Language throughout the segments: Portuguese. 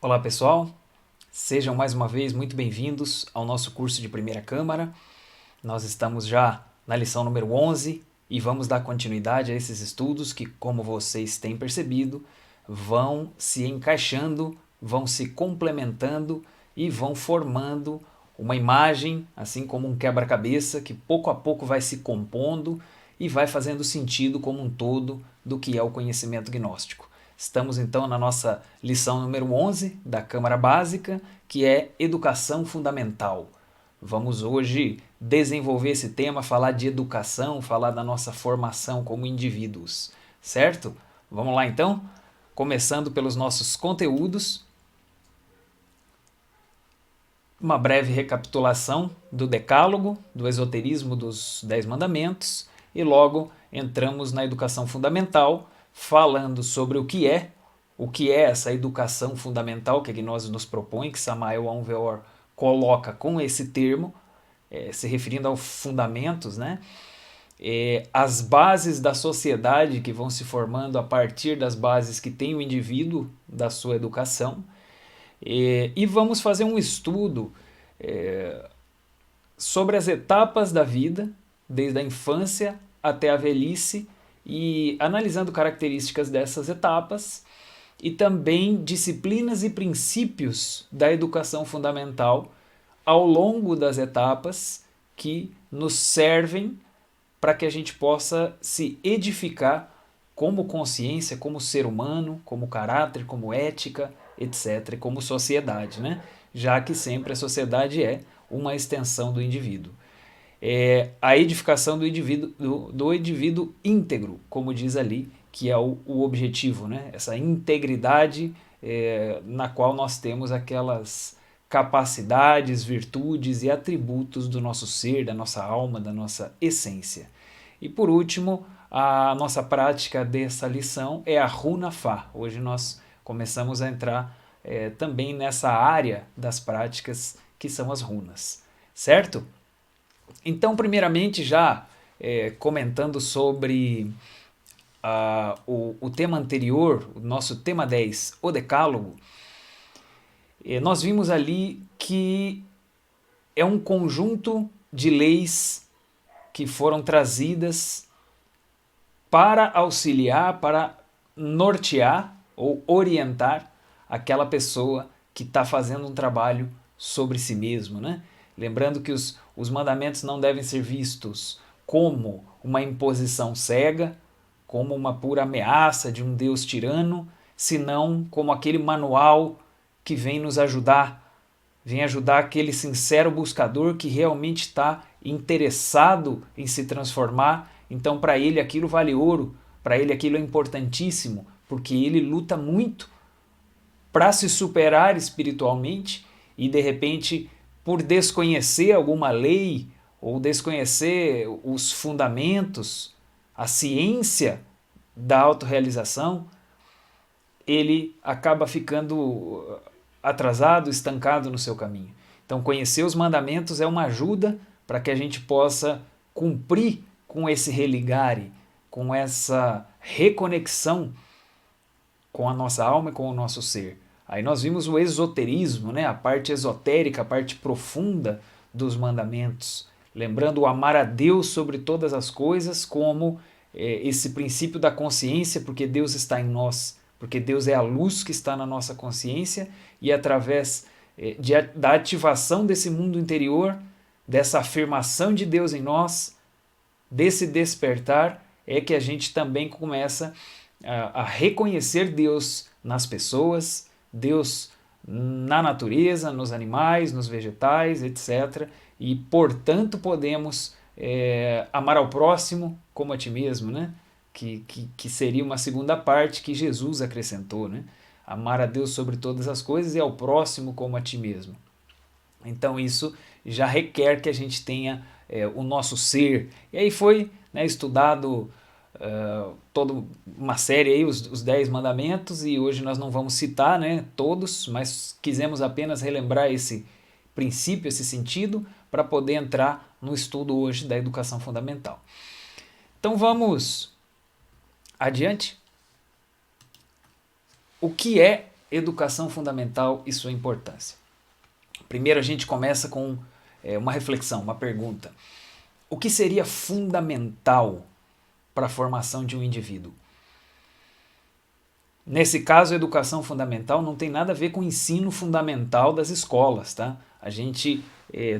Olá pessoal, sejam mais uma vez muito bem-vindos ao nosso curso de Primeira Câmara. Nós estamos já na lição número 11 e vamos dar continuidade a esses estudos que, como vocês têm percebido, vão se encaixando, vão se complementando e vão formando uma imagem, assim como um quebra-cabeça que pouco a pouco vai se compondo e vai fazendo sentido como um todo do que é o conhecimento gnóstico. Estamos então na nossa lição número 11 da Câmara Básica, que é Educação Fundamental. Vamos hoje desenvolver esse tema, falar de educação, falar da nossa formação como indivíduos, certo? Vamos lá então? Começando pelos nossos conteúdos. Uma breve recapitulação do Decálogo, do esoterismo dos 10 mandamentos e logo entramos na educação fundamental, falando sobre o que é essa educação fundamental que a Gnose nos propõe, que Samael Aun Weor coloca com esse termo, se referindo aos fundamentos, né? As bases da sociedade que vão se formando a partir das bases que tem o indivíduo da sua educação. E vamos fazer um estudo sobre as etapas da vida, desde a infância até a velhice, e analisando características dessas etapas, e também disciplinas e princípios da educação fundamental ao longo das etapas que nos servem para que a gente possa se edificar como consciência, como ser humano, como caráter, como ética, etc., como sociedade, né? Já que sempre a sociedade é uma extensão do indivíduo. A edificação do indivíduo íntegro, como diz ali, que é o objetivo, né? Essa integridade na qual nós temos aquelas capacidades, virtudes e atributos do nosso ser, da nossa alma, da nossa essência. E por último, a nossa prática dessa lição é a Runa Fá. Hoje nós começamos a entrar também nessa área das práticas que são as runas, certo? Então, primeiramente, já comentando sobre o tema anterior, o nosso tema 10, o Decálogo, nós vimos ali que é um conjunto de leis que foram trazidas para auxiliar, para nortear ou orientar aquela pessoa que está fazendo um trabalho sobre si mesmo, né? Lembrando que os mandamentos não devem ser vistos como uma imposição cega, como uma pura ameaça de um Deus tirano, senão como aquele manual que vem nos ajudar, vem ajudar aquele sincero buscador que realmente está interessado em se transformar. Então, para ele aquilo vale ouro, para ele aquilo é importantíssimo, porque ele luta muito para se superar espiritualmente e, de repente, por desconhecer alguma lei ou desconhecer os fundamentos, a ciência da autorrealização, ele acaba ficando atrasado, estancado no seu caminho. Então, conhecer os mandamentos é uma ajuda para que a gente possa cumprir com esse religare, com essa reconexão com a nossa alma e com o nosso ser. Aí nós vimos o esoterismo, né? A parte esotérica, a parte profunda dos mandamentos, lembrando o amar a Deus sobre todas as coisas como esse princípio da consciência, porque Deus está em nós, porque Deus é a luz que está na nossa consciência e através da ativação desse mundo interior, dessa afirmação de Deus em nós, desse despertar, é que a gente também começa a reconhecer Deus nas pessoas, Deus na natureza, nos animais, nos vegetais, etc. E, portanto, podemos amar ao próximo como a ti mesmo, né? Que seria uma segunda parte que Jesus acrescentou, né? Amar a Deus sobre todas as coisas e ao próximo como a ti mesmo. Então isso já requer que a gente tenha o nosso ser. E aí foi estudado toda uma série aí, os 10 mandamentos, e hoje nós não vamos citar todos, mas quisemos apenas relembrar esse princípio, esse sentido, para poder entrar no estudo hoje da educação fundamental. Então vamos adiante. O que é educação fundamental e sua importância. Primeiro a gente começa com uma reflexão, uma pergunta. O que seria fundamental para a formação de um indivíduo? Nesse caso, a educação fundamental não tem nada a ver com o ensino fundamental das escolas, tá? A gente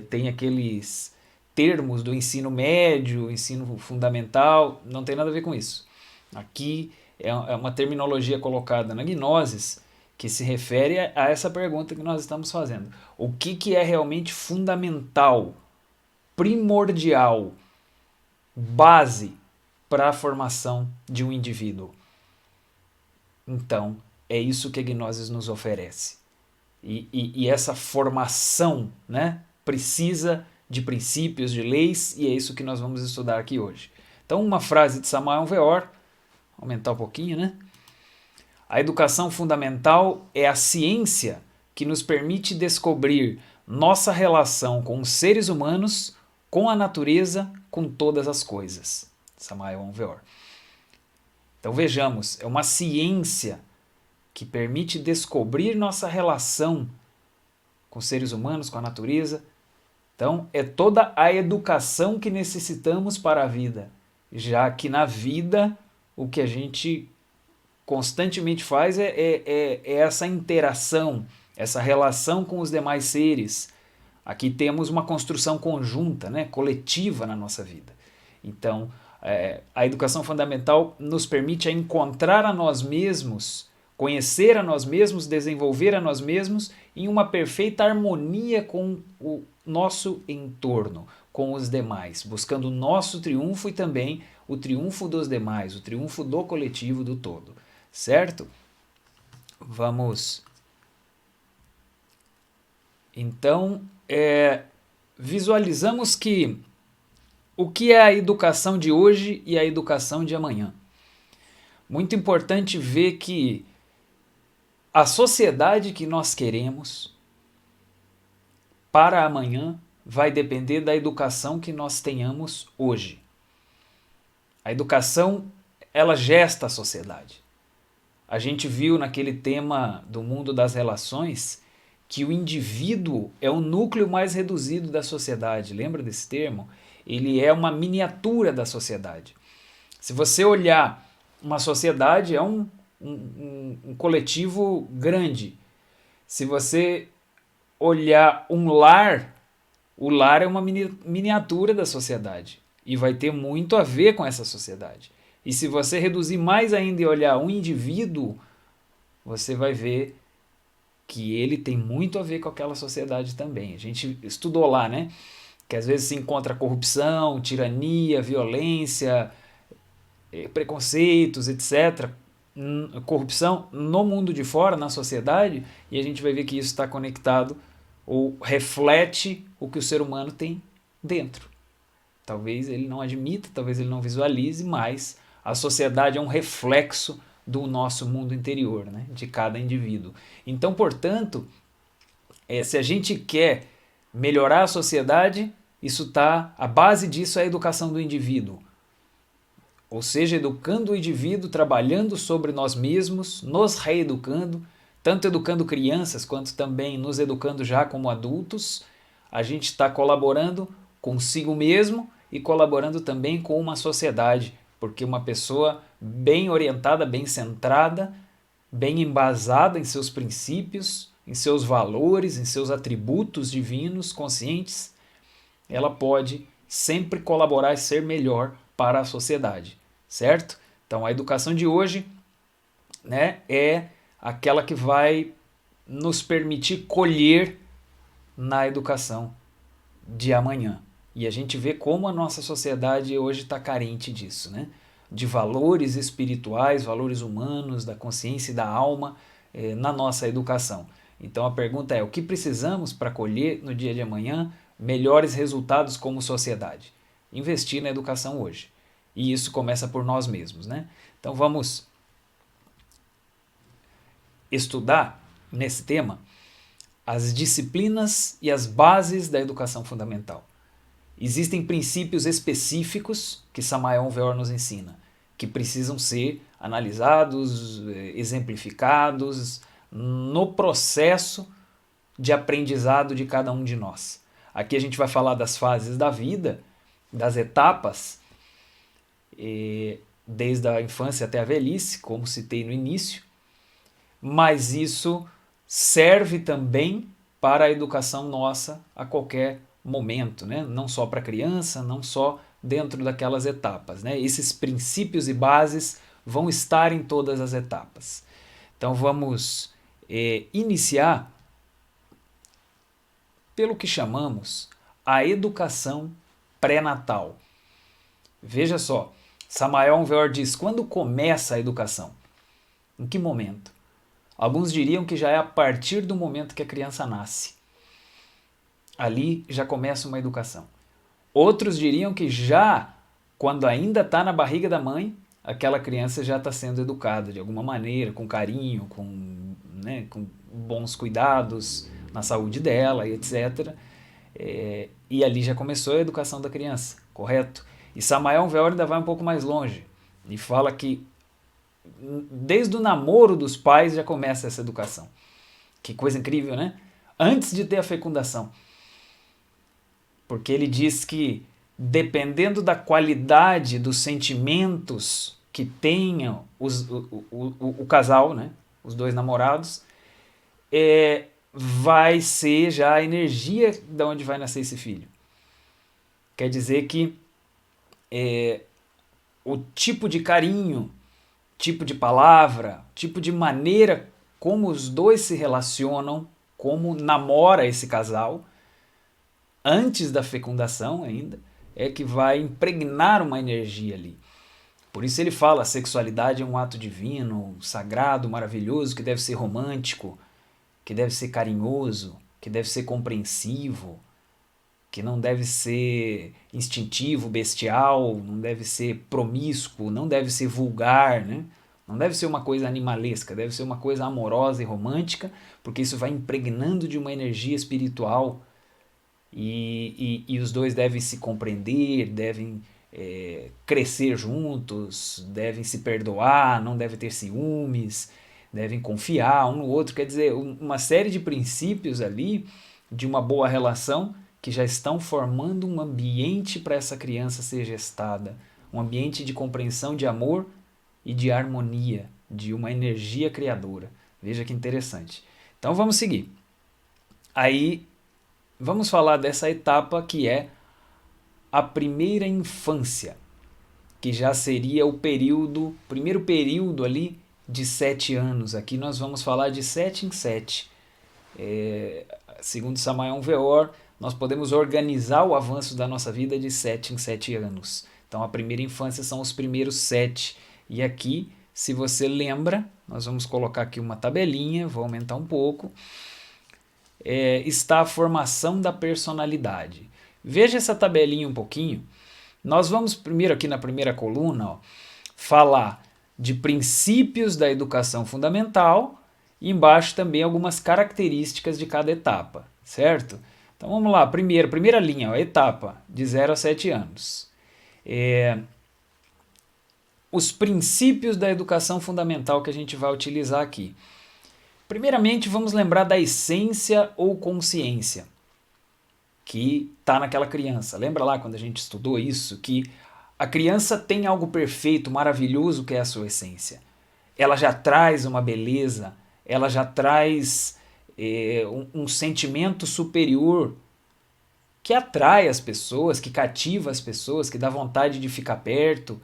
tem aqueles termos do ensino médio, ensino fundamental, não tem nada a ver com isso. Aqui é uma terminologia colocada na Gnosis que se refere a essa pergunta que nós estamos fazendo. O que é realmente fundamental, primordial, base para a formação de um indivíduo? Então, é isso que a Gnosis nos oferece. E essa formação, né, precisa de princípios, de leis, e é isso que nós vamos estudar aqui hoje. Então, uma frase de Samael Weor, aumentar um pouquinho, né? A educação fundamental é a ciência que nos permite descobrir nossa relação com os seres humanos, com a natureza, com todas as coisas. Samael Weor. Então vejamos, é uma ciência que permite descobrir nossa relação com os seres humanos, com a natureza. Então é toda a educação que necessitamos para a vida, já que na vida o que a gente constantemente faz é essa interação, essa relação com os demais seres. Aqui temos uma construção conjunta, né, coletiva na nossa vida. Então, a educação fundamental nos permite encontrar a nós mesmos, conhecer a nós mesmos, desenvolver a nós mesmos em uma perfeita harmonia com o nosso entorno, com os demais, buscando o nosso triunfo e também o triunfo dos demais, o triunfo do coletivo, do todo. Certo? Vamos. Então, visualizamos que o que é a educação de hoje e a educação de amanhã. Muito importante ver que a sociedade que nós queremos para amanhã vai depender da educação que nós tenhamos hoje. A educação, ela gesta a sociedade. A gente viu naquele tema do mundo das relações que o indivíduo é o núcleo mais reduzido da sociedade. Lembra desse termo? Ele é uma miniatura da sociedade. Se você olhar uma sociedade, é um coletivo grande. Se você olhar um lar, o lar é uma miniatura da sociedade e vai ter muito a ver com essa sociedade. E se você reduzir mais ainda e olhar um indivíduo, você vai ver que ele tem muito a ver com aquela sociedade também. A gente estudou lá, né? Que às vezes se encontra corrupção, tirania, violência, preconceitos, etc. Corrupção no mundo de fora, na sociedade, e a gente vai ver que isso está conectado ou reflete o que o ser humano tem dentro. Talvez ele não admita, talvez ele não visualize, mas a sociedade é um reflexo do nosso mundo interior, né? De cada indivíduo. Então, portanto, se a gente quer melhorar a sociedade, a base disso é a educação do indivíduo. Ou seja, educando o indivíduo, trabalhando sobre nós mesmos, nos reeducando, tanto educando crianças quanto também nos educando já como adultos. A gente está colaborando consigo mesmo e colaborando também com uma sociedade, porque uma pessoa bem orientada, bem centrada, bem embasada em seus princípios, em seus valores, em seus atributos divinos, conscientes, ela pode sempre colaborar e ser melhor para a sociedade, certo? Então a educação de hoje, né, é aquela que vai nos permitir colher na educação de amanhã. E a gente vê como a nossa sociedade hoje está carente disso, né? De valores espirituais, valores humanos, da consciência e da alma na nossa educação. Então a pergunta é, o que precisamos para colher no dia de amanhã melhores resultados como sociedade? Investir na educação hoje. E isso começa por nós mesmos, né? Então vamos estudar nesse tema as disciplinas e as bases da educação fundamental. Existem princípios específicos que Samael Weor nos ensina, que precisam ser analisados, exemplificados, no processo de aprendizado de cada um de nós. Aqui a gente vai falar das fases da vida, das etapas, desde a infância até a velhice, como citei no início, mas isso serve também para a educação nossa a qualquer momento, né? Não só para a criança, não só dentro daquelas etapas, né? Esses princípios e bases vão estar em todas as etapas. Então vamos iniciar pelo que chamamos a educação pré-natal. Veja só, Samael Weor diz, quando começa a educação? Em que momento? Alguns diriam que já é a partir do momento que a criança nasce. Ali já começa uma educação. Outros diriam que já, quando ainda está na barriga da mãe, aquela criança já está sendo educada de alguma maneira, com carinho, com bons cuidados na saúde dela, e etc. E ali já começou a educação da criança, correto? E Samael Weor ainda vai um pouco mais longe e fala que desde o namoro dos pais já começa essa educação. Que coisa incrível, né? Antes de ter a fecundação. Porque ele diz que dependendo da qualidade dos sentimentos que tenham o casal, né? Os dois namorados, vai ser já a energia de onde vai nascer esse filho. Quer dizer que o tipo de carinho, tipo de palavra, tipo de maneira como os dois se relacionam, como namora esse casal, antes da fecundação ainda, é que vai impregnar uma energia ali. Por isso ele fala, a sexualidade é um ato divino, sagrado, maravilhoso, que deve ser romântico, que deve ser carinhoso, que deve ser compreensivo, que não deve ser instintivo, bestial, não deve ser promíscuo, não deve ser vulgar, né? Não deve ser uma coisa animalesca, deve ser uma coisa amorosa e romântica, porque isso vai impregnando de uma energia espiritual e os dois devem se compreender, devem crescer juntos, devem se perdoar, não devem ter ciúmes, devem confiar um no outro. Quer dizer, uma série de princípios ali de uma boa relação que já estão formando um ambiente para essa criança ser gestada, um ambiente de compreensão, de amor e de harmonia, de uma energia criadora. Veja que interessante. Então vamos seguir. Aí vamos falar dessa etapa que é a primeira infância, que já seria o primeiro período ali de 7 anos. Aqui nós vamos falar de 7 em 7. Segundo Samael Weor, nós podemos organizar o avanço da nossa vida de 7 em 7 anos. Então a primeira infância são os primeiros 7. E aqui, se você lembra, nós vamos colocar aqui uma tabelinha, vou aumentar um pouco. Está a formação da personalidade. Veja essa tabelinha um pouquinho. Nós vamos primeiro aqui na primeira coluna falar de princípios da educação fundamental e embaixo também algumas características de cada etapa, certo? Então vamos lá, primeira linha, etapa de 0 a 7 anos. Os princípios da educação fundamental que a gente vai utilizar aqui. Primeiramente, vamos lembrar da essência ou consciência que está naquela criança. Lembra lá quando a gente estudou isso, que a criança tem algo perfeito, maravilhoso que é a sua essência. Ela já traz uma beleza, ela já traz um sentimento superior que atrai as pessoas, que cativa as pessoas, que dá vontade de ficar perto.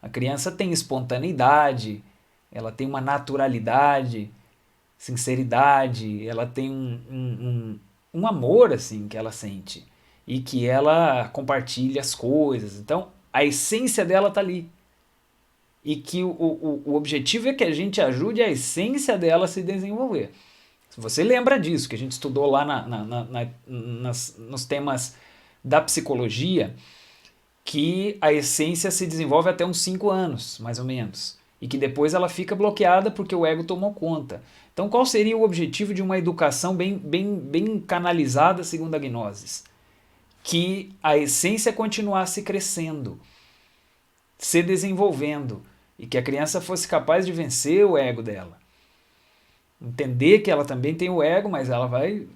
A criança tem espontaneidade, ela tem uma naturalidade, sinceridade, ela tem um amor assim que ela sente e que ela compartilha as coisas. Então a essência dela está ali. E que o objetivo é que a gente ajude a essência dela a se desenvolver. Se você lembra disso, que a gente estudou lá nos temas da psicologia, que a essência se desenvolve até uns 5 anos, mais ou menos. E que depois ela fica bloqueada porque o ego tomou conta. Então qual seria o objetivo de uma educação bem canalizada segundo a Gnosis? Que a essência continuasse crescendo, se desenvolvendo, e que a criança fosse capaz de vencer o ego dela. Entender que ela também tem o ego, mas ela vai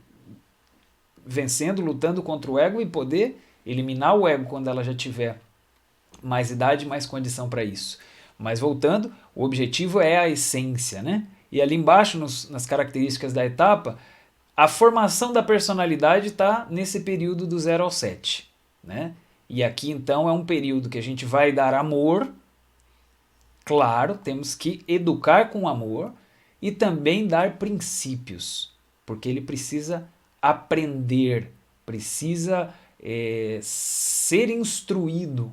vencendo, lutando contra o ego e poder eliminar o ego quando ela já tiver mais idade, mais condição para isso. Mas voltando, o objetivo é a essência, né? E ali embaixo, nas características da etapa, a formação da personalidade está nesse período do 0 ao 7, né? E aqui então é um período que a gente vai dar amor, claro, temos que educar com amor e também dar princípios, porque ele precisa aprender, precisa ser instruído.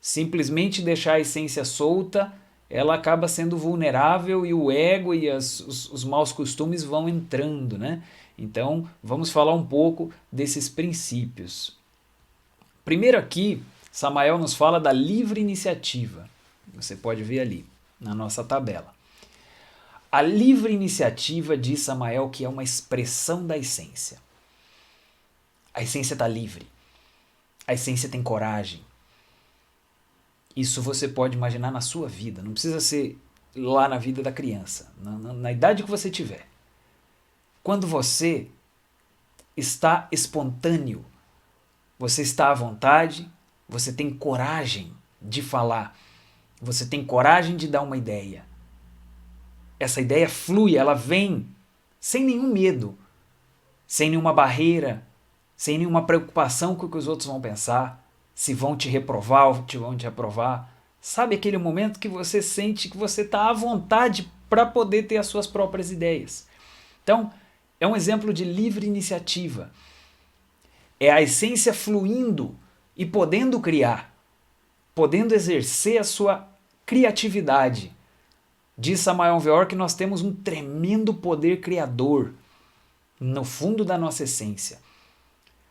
Simplesmente deixar a essência solta, ela acaba sendo vulnerável e o ego e os maus costumes vão entrando, né? Então, vamos falar um pouco desses princípios. Primeiro aqui, Samael nos fala da livre iniciativa. Você pode ver ali, na nossa tabela. A livre iniciativa diz Samael que é uma expressão da essência. A essência está livre. A essência tem coragem. Isso você pode imaginar na sua vida, não precisa ser lá na vida da criança, na idade que você tiver. Quando você está espontâneo, você está à vontade, você tem coragem de falar, você tem coragem de dar uma ideia. Essa ideia flui, ela vem sem nenhum medo, sem nenhuma barreira, sem nenhuma preocupação com o que os outros vão pensar, se vão te reprovar ou vão te aprovar. Sabe aquele momento que você sente que você está à vontade para poder ter as suas próprias ideias. Então, é um exemplo de livre iniciativa. É a essência fluindo e podendo criar, podendo exercer a sua criatividade. Diz Samael Weor que nós temos um tremendo poder criador no fundo da nossa essência.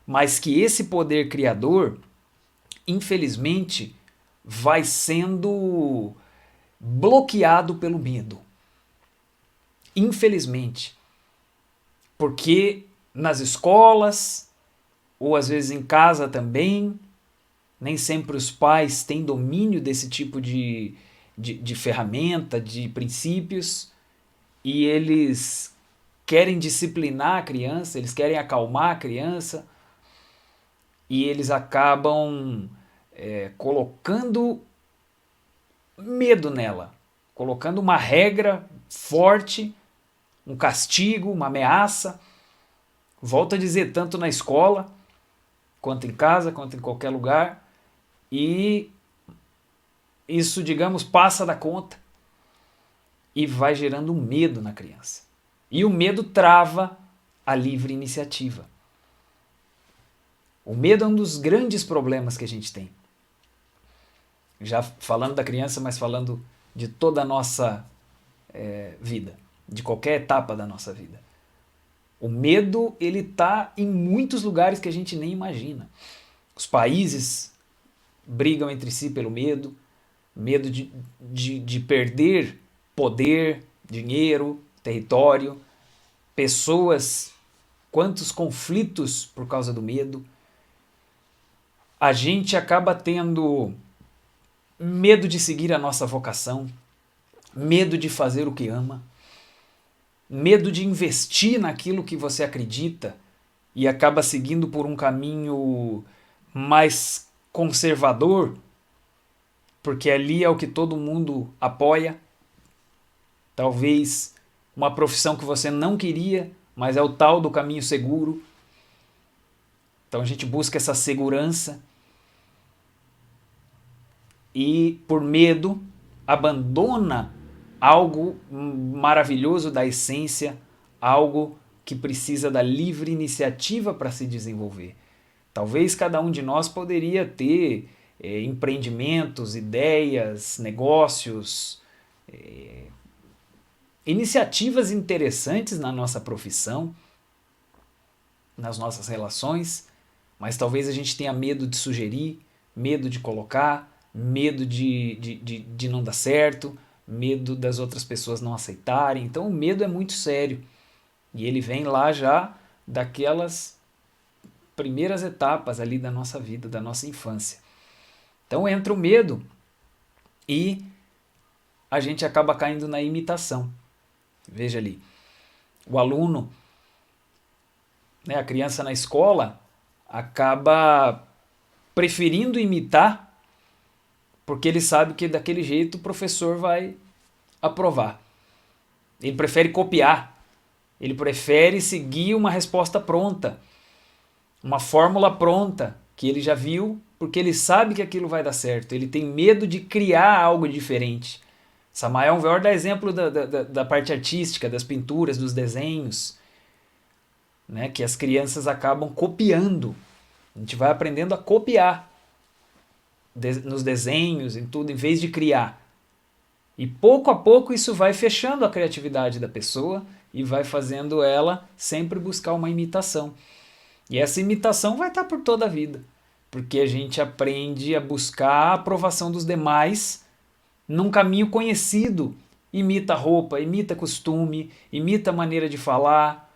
Mas que esse poder criador, infelizmente, vai sendo bloqueado pelo medo. Infelizmente. Porque nas escolas, ou às vezes em casa também, nem sempre os pais têm domínio desse tipo de ferramenta, de princípios, e eles querem disciplinar a criança, eles querem acalmar a criança, e eles acabam colocando medo nela, colocando uma regra forte, um castigo, uma ameaça. Volto a dizer, tanto na escola, quanto em casa, quanto em qualquer lugar, e isso, digamos, passa da conta e vai gerando um medo na criança. E o medo trava a livre iniciativa. O medo é um dos grandes problemas que a gente tem. Já falando da criança, mas falando de toda a nossa vida, de qualquer etapa da nossa vida. O medo, ele está em muitos lugares que a gente nem imagina. Os países brigam entre si pelo medo, medo de perder poder, dinheiro, território, pessoas, quantos conflitos por causa do medo. A gente acaba tendo medo de seguir a nossa vocação, medo de fazer o que ama, medo de investir naquilo que você acredita e acaba seguindo por um caminho mais conservador, porque ali é o que todo mundo apoia. Talvez uma profissão que você não queria, mas é o tal do caminho seguro. Então a gente busca essa segurança e, por medo, abandona algo maravilhoso da essência, algo que precisa da livre iniciativa para se desenvolver. Talvez cada um de nós poderia ter empreendimentos, ideias, negócios, iniciativas interessantes na nossa profissão, nas nossas relações, mas talvez a gente tenha medo de sugerir, medo de colocar, medo de não dar certo, medo das outras pessoas não aceitarem. Então o medo é muito sério e ele vem lá já daquelas primeiras etapas ali da nossa vida, da nossa infância. Então entra o medo e a gente acaba caindo na imitação. Veja ali, O aluno, né, a criança na escola, acaba preferindo imitar porque ele sabe que daquele jeito o professor vai aprovar. Ele prefere copiar, ele prefere seguir uma resposta pronta, uma fórmula pronta que ele já viu, porque ele sabe que aquilo vai dar certo. Ele tem medo de criar algo diferente. Samael Weor dá exemplo da parte artística, das pinturas, dos desenhos, né, que as crianças acabam copiando. A gente vai aprendendo a copiar nos desenhos, em tudo, em vez de criar. E pouco a pouco isso vai fechando a criatividade da pessoa e vai fazendo ela sempre buscar uma imitação. E essa imitação vai estar por toda a vida, porque a gente aprende a buscar a aprovação dos demais num caminho conhecido. Imita roupa, imita costume, imita maneira de falar.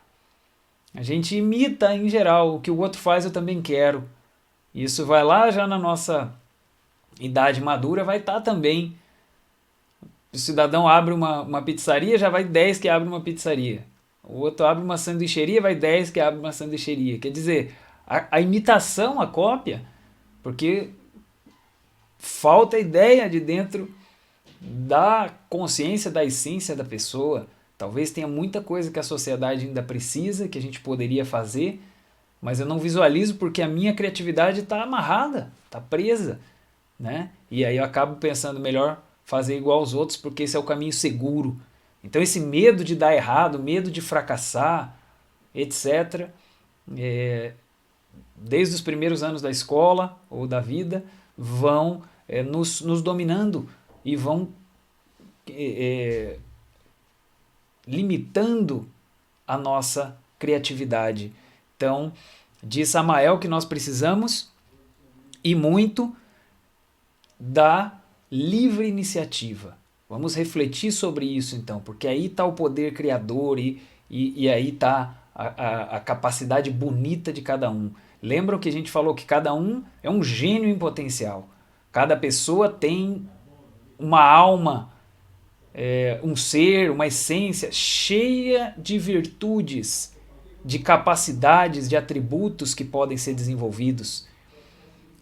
A gente imita, em geral, o que o outro faz eu também quero. Isso vai lá já na nossa idade madura, vai estar também. O cidadão abre uma pizzaria, já vai 10 que abre uma pizzaria. O outro abre uma sanduicheria, vai 10 que abre uma sanduicheria. Quer dizer, a imitação, a cópia, porque falta a ideia de dentro da consciência, da essência da pessoa. Talvez tenha muita coisa que a sociedade ainda precisa, que a gente poderia fazer, mas eu não visualizo porque a minha criatividade está amarrada, está presa, né? E aí eu acabo pensando melhor fazer igual aos outros, porque esse é o caminho seguro. Então esse medo de dar errado, medo de fracassar, etc., desde os primeiros anos da escola ou da vida, vão nos dominando e vão limitando a nossa criatividade. Então, diz Samael que nós precisamos, e muito, da livre iniciativa. Vamos refletir sobre isso então, porque aí está o poder criador e aí está a capacidade bonita de cada um. Lembram que a gente falou que cada um é um gênio em potencial. Cada pessoa tem uma alma, um ser, uma essência cheia de virtudes, de capacidades, de atributos que podem ser desenvolvidos.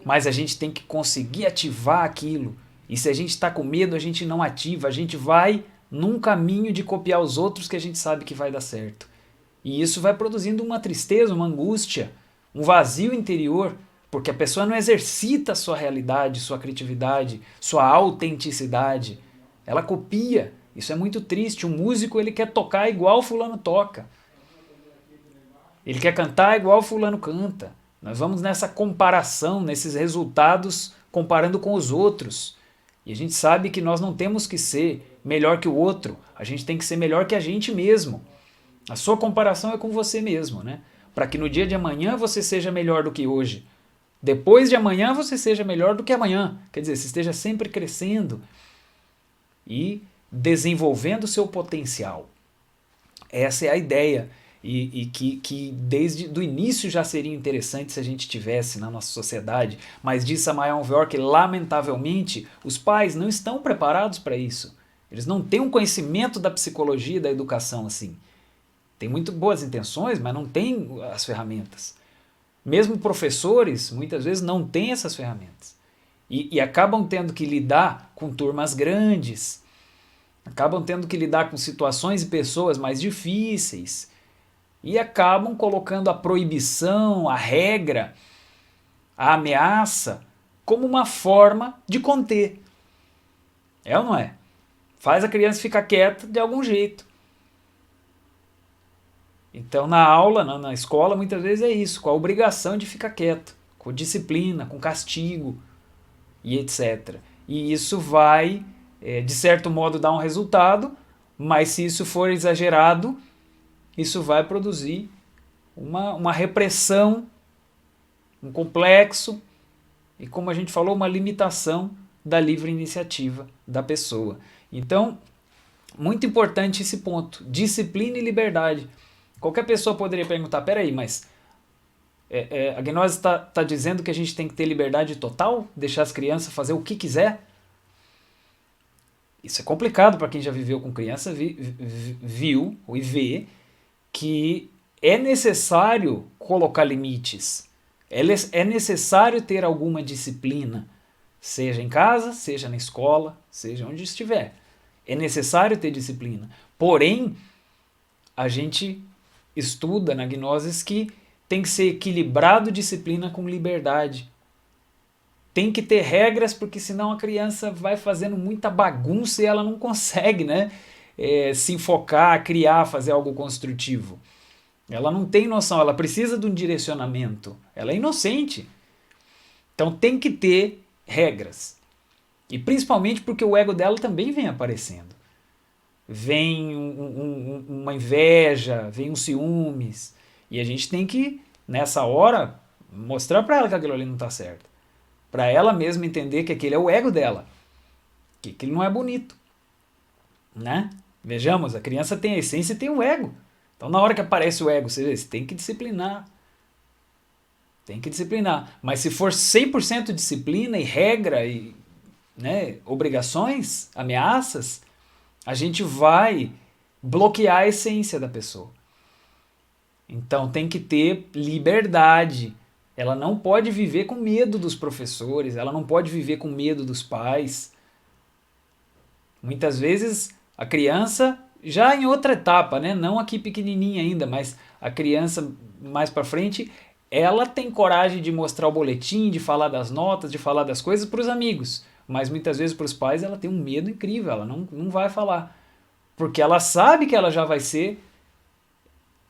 Mas a gente tem que conseguir ativar aquilo. E se a gente está com medo, a gente não ativa, a gente vai num caminho de copiar os outros que a gente sabe que vai dar certo. E isso vai produzindo uma tristeza, uma angústia, um vazio interior, porque a pessoa não exercita a sua realidade, sua criatividade, sua autenticidade. Ela copia. Isso é muito triste. Um músico, ele quer tocar igual fulano toca. Ele quer cantar igual fulano canta. Nós vamos nessa comparação, nesses resultados, comparando com os outros. E a gente sabe que nós não temos que ser melhor que o outro. A gente tem que ser melhor que a gente mesmo. A sua comparação é com você mesmo, né? Para que no dia de amanhã você seja melhor do que hoje. Depois de amanhã você seja melhor do que amanhã. Quer dizer, você esteja sempre crescendo e desenvolvendo o seu potencial. Essa é a ideia. E que desde o início já seria interessante se a gente tivesse na nossa sociedade, mas diz Samael Weor que, lamentavelmente, os pais não estão preparados para isso. Eles não têm um conhecimento da psicologia e da educação assim. Tem muito boas intenções, mas não tem as ferramentas. Mesmo professores, muitas vezes, não têm essas ferramentas. E acabam tendo que lidar com turmas grandes, acabam tendo que lidar com situações e pessoas mais difíceis, e acabam colocando a proibição, a regra, a ameaça como uma forma de conter. É ou não é? Faz a criança ficar quieta de algum jeito. Então na aula, na escola, muitas vezes é isso, com a obrigação de ficar quieto, com disciplina, com castigo e etc. E isso vai, de certo modo, dar um resultado, mas se isso for exagerado, isso vai produzir uma repressão, um complexo e, como a gente falou, uma limitação da livre iniciativa da pessoa. Então, muito importante esse ponto, disciplina e liberdade. Qualquer pessoa poderia perguntar, peraí, mas a gnose está dizendo que a gente tem que ter liberdade total? Deixar as crianças fazer o que quiser? Isso é complicado para quem já viveu com criança, viu e vê que é necessário colocar limites, é necessário ter alguma disciplina, seja em casa, seja na escola, seja onde estiver. É necessário ter disciplina. Porém, a gente estuda na Gnosis que tem que ser equilibrado disciplina com liberdade. Tem que ter regras, porque senão a criança vai fazendo muita bagunça e ela não consegue, né, se enfocar, criar, fazer algo construtivo. Ela não tem noção, ela precisa de um direcionamento. Ela é inocente. Então tem que ter regras. E principalmente porque o ego dela também vem aparecendo. Vem uma inveja, vem um ciúmes. E a gente tem que, nessa hora, mostrar para ela que aquilo ali não está certo. Para ela mesma entender que aquele é o ego dela. Que aquilo não é bonito. Né? Vejamos, a criança tem a essência e tem o ego. Então na hora que aparece o ego, você tem que disciplinar. Tem que disciplinar. Mas se for 100% disciplina e regra e, né, obrigações, ameaças, a gente vai bloquear a essência da pessoa. Então tem que ter liberdade. Ela não pode viver com medo dos professores, ela não pode viver com medo dos pais. Muitas vezes a criança, já em outra etapa, né, não aqui pequenininha ainda, mas a criança mais para frente, ela tem coragem de mostrar o boletim, de falar das notas, de falar das coisas para os amigos. Mas muitas vezes para os pais ela tem um medo incrível, ela não vai falar. Porque ela sabe que ela já vai ser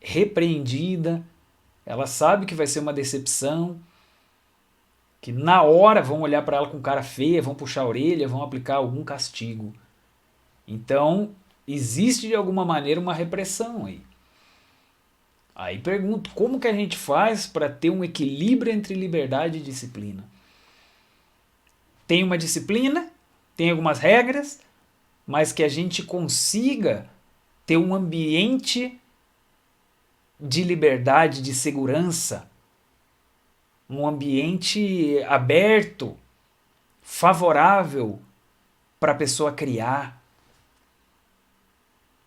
repreendida, ela sabe que vai ser uma decepção, que na hora vão olhar para ela com cara feia, vão puxar a orelha, vão aplicar algum castigo. Então, existe de alguma maneira uma repressão aí. Aí pergunto, como que a gente faz para ter um equilíbrio entre liberdade e disciplina? Tem uma disciplina, tem algumas regras, mas que a gente consiga ter um ambiente de liberdade, de segurança, um ambiente aberto, favorável para a pessoa criar,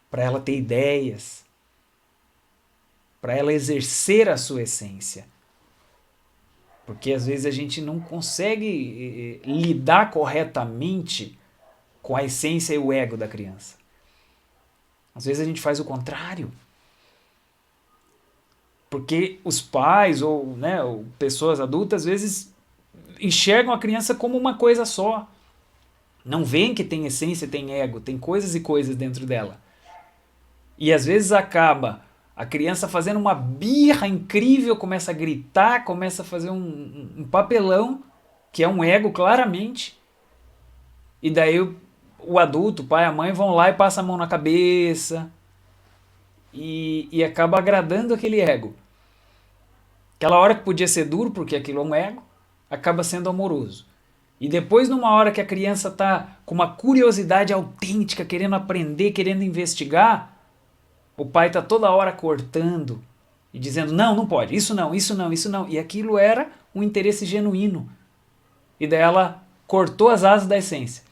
para ela ter ideias, para ela exercer a sua essência. Porque às vezes a gente não consegue lidar corretamente com a essência e o ego da criança. Às vezes a gente faz o contrário. Porque os pais ou, né, ou pessoas adultas às vezes enxergam a criança como uma coisa só. Não veem que tem essência, tem ego, tem coisas e coisas dentro dela. E às vezes acaba a criança fazendo uma birra incrível, começa a gritar, começa a fazer um papelão, que é um ego claramente. E daí o adulto, o pai, a mãe vão lá e passam a mão na cabeça. E acaba agradando aquele ego. Aquela hora que podia ser duro, porque aquilo é um ego, acaba sendo amoroso. E depois, numa hora que a criança está com uma curiosidade autêntica, querendo aprender, querendo investigar, o pai está toda hora cortando e dizendo, não, não pode, isso não, isso não, isso não. E aquilo era um interesse genuíno. E daí ela cortou as asas da essência.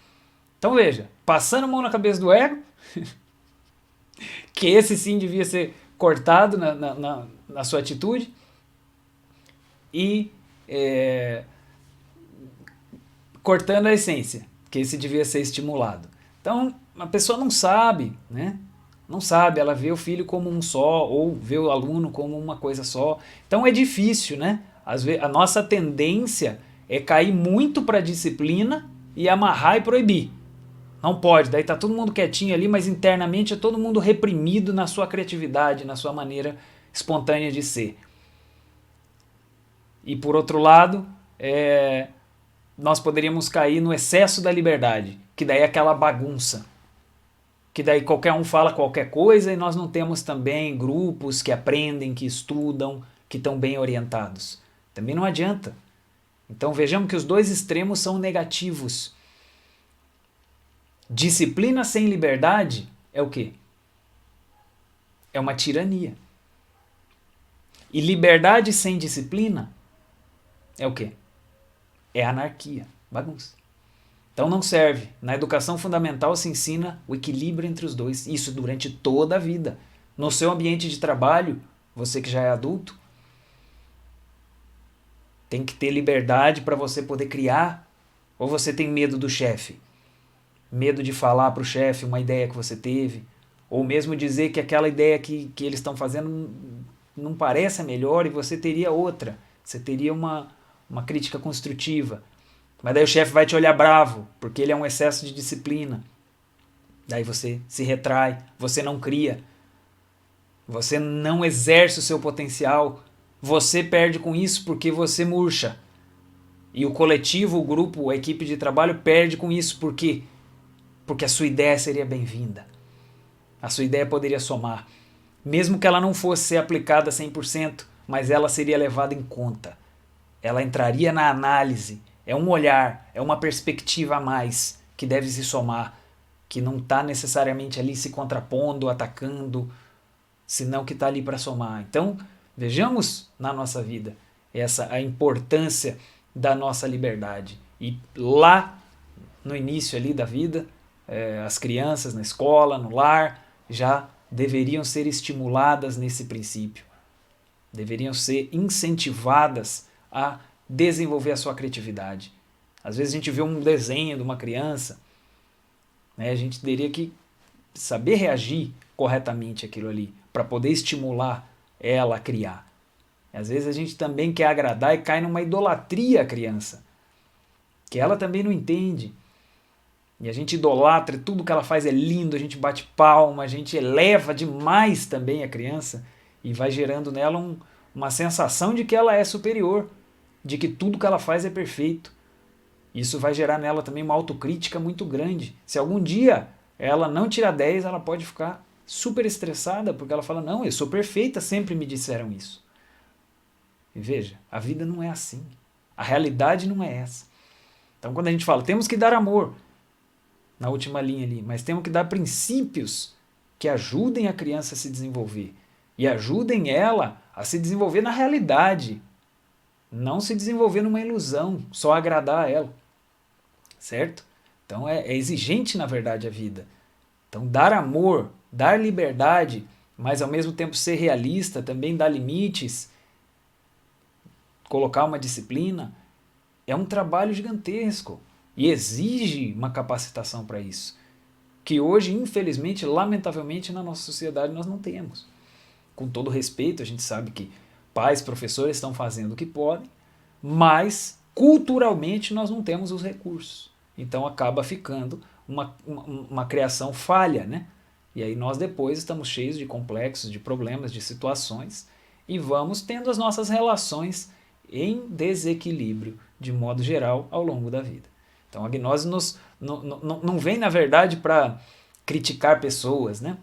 Então veja, passando a mão na cabeça do ego, que esse sim devia ser cortado na sua atitude, e cortando a essência, que esse devia ser estimulado. Então a pessoa não sabe, né? Não sabe, ela vê o filho como um só, ou vê o aluno como uma coisa só. Então é difícil, né? Às vezes, a nossa tendência é cair muito para a disciplina e amarrar e proibir. Não pode, daí tá todo mundo quietinho ali, mas internamente é todo mundo reprimido na sua criatividade, na sua maneira espontânea de ser. E por outro lado, nós poderíamos cair no excesso da liberdade, que daí é aquela bagunça. Que daí qualquer um fala qualquer coisa e nós não temos também grupos que aprendem, que estudam, que estão bem orientados. Também não adianta. Então vejamos que os dois extremos são negativos. Disciplina sem liberdade é o quê? É uma tirania. E liberdade sem disciplina é o quê? É anarquia, bagunça. Então não serve. Na educação fundamental se ensina o equilíbrio entre os dois. Isso durante toda a vida. No seu ambiente de trabalho, você que já é adulto, tem que ter liberdade para você poder criar? Ou você tem medo do chefe? Medo de falar para o chefe uma ideia que você teve? Ou mesmo dizer que aquela ideia que eles estão fazendo não parece a melhor e você teria outra. Você teria uma crítica construtiva. Mas daí o chefe vai te olhar bravo, porque ele é um excesso de disciplina. Daí você se retrai, você não cria, você não exerce o seu potencial, você perde com isso porque você murcha. E o coletivo, o grupo, a equipe de trabalho perde com isso porque a sua ideia seria bem-vinda. A sua ideia poderia somar. Mesmo que ela não fosse ser aplicada 100%, mas ela seria levada em conta. Ela entraria na análise. É um olhar, é uma perspectiva a mais que deve se somar, que não está necessariamente ali se contrapondo, atacando, senão que está ali para somar. Então, vejamos na nossa vida a importância da nossa liberdade. E lá, no início ali da vida, as crianças na escola, no lar, já deveriam ser estimuladas nesse princípio. Deveriam ser incentivadas a desenvolver a sua criatividade. Às vezes a gente vê um desenho de uma criança, né, a gente teria que saber reagir corretamente àquilo ali, para poder estimular ela a criar. Às vezes a gente também quer agradar e cai numa idolatria à criança, que ela também não entende. E a gente idolatra, tudo que ela faz é lindo, a gente bate palma, a gente eleva demais também a criança e vai gerando nela uma sensação de que ela é superior, de que tudo que ela faz é perfeito. Isso vai gerar nela também uma autocrítica muito grande. Se algum dia ela não tirar 10, ela pode ficar super estressada, porque ela fala, não, eu sou perfeita, sempre me disseram isso. E veja, a vida não é assim. A realidade não é essa. Então quando a gente fala, temos que dar amor, na última linha ali, mas temos que dar princípios que ajudem a criança a se desenvolver e ajudem ela a se desenvolver na realidade, não se desenvolver numa ilusão, só agradar a ela, certo? Então é exigente na verdade a vida. Então dar amor, dar liberdade, mas ao mesmo tempo ser realista, também dar limites, colocar uma disciplina, é um trabalho gigantesco. E exige uma capacitação para isso, que hoje, infelizmente, lamentavelmente, na nossa sociedade nós não temos. Com todo respeito, a gente sabe que pais, professores estão fazendo o que podem, mas culturalmente nós não temos os recursos. Então acaba ficando uma criação falha, né? E aí nós depois estamos cheios de complexos, de problemas, de situações e vamos tendo as nossas relações em desequilíbrio, de modo geral, ao longo da vida. Então a gnose não vem, na verdade, para criticar pessoas, né?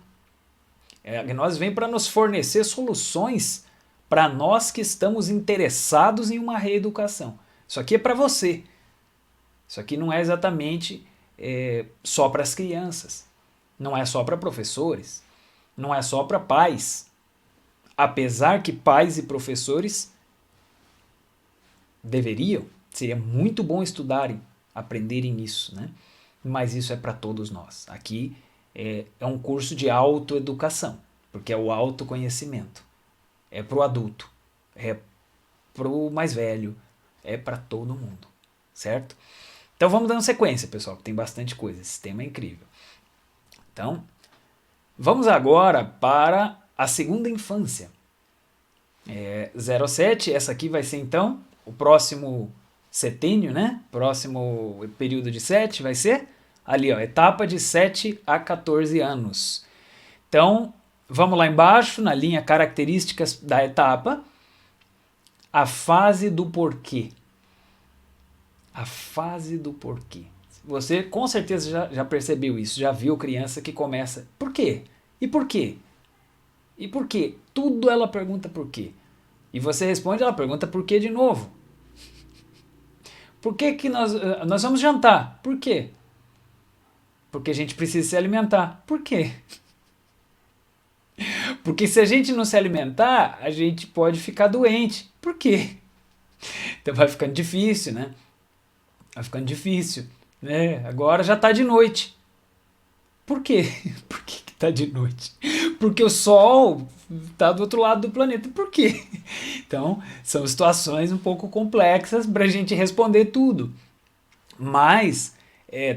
A gnose vem para nos fornecer soluções para nós que estamos interessados em uma reeducação. Isso aqui é para você. Isso aqui não é exatamente só para as crianças. Não é só para professores. Não é só para pais. Apesar que pais e professores deveriam, seria muito bom estudarem, aprenderem isso, né? Mas isso é para todos nós. Aqui é um curso de autoeducação, porque é o autoconhecimento. É para o adulto, é para o mais velho, é para todo mundo, certo? Então vamos dando sequência, pessoal, que tem bastante coisa, esse tema é incrível. Então, vamos agora para a segunda infância. 0 a 7, essa aqui vai ser então o próximo setênio, né? Próximo período de 7 vai ser ali, ó, etapa de 7 a 14 anos. Então, vamos lá embaixo, na linha características da etapa, a fase do porquê. A fase do porquê. Você com certeza já percebeu isso, já viu criança que começa, por quê? E por quê? E por quê? Tudo ela pergunta por quê. E você responde, ela pergunta por quê de novo. Por que nós vamos jantar? Por quê? Porque a gente precisa se alimentar. Por quê? Porque se a gente não se alimentar, a gente pode ficar doente. Por quê? Então vai ficando difícil, né? Vai ficando difícil, né? Agora já está de noite. Por quê? Por que está de noite? porque o Sol está do outro lado do planeta. Por quê? Então, são situações um pouco complexas para a gente responder tudo. Mas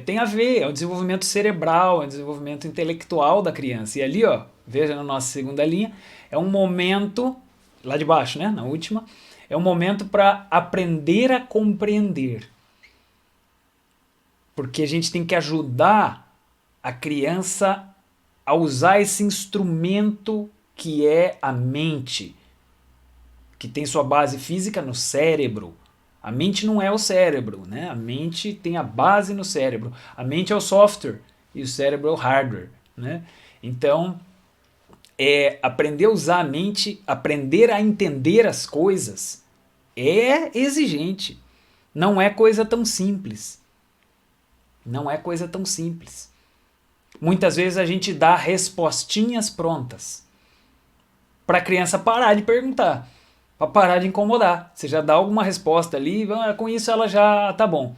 tem a ver, é o desenvolvimento cerebral, é o desenvolvimento intelectual da criança. E ali, ó, veja na nossa segunda linha, é um momento, lá de baixo, né, na última, é um momento para aprender a compreender. Porque a gente tem que ajudar a criança a usar esse instrumento que é a mente, que tem sua base física no cérebro. A mente não é o cérebro, né? A mente tem a base no cérebro. A mente é o software e o cérebro é o hardware, né? Então, aprender a usar a mente, aprender a entender as coisas é exigente. Não é coisa tão simples. Não é coisa tão simples. Muitas vezes a gente dá respostinhas prontas para a criança parar de perguntar, para parar de incomodar. Você já dá alguma resposta ali, com isso ela já tá bom.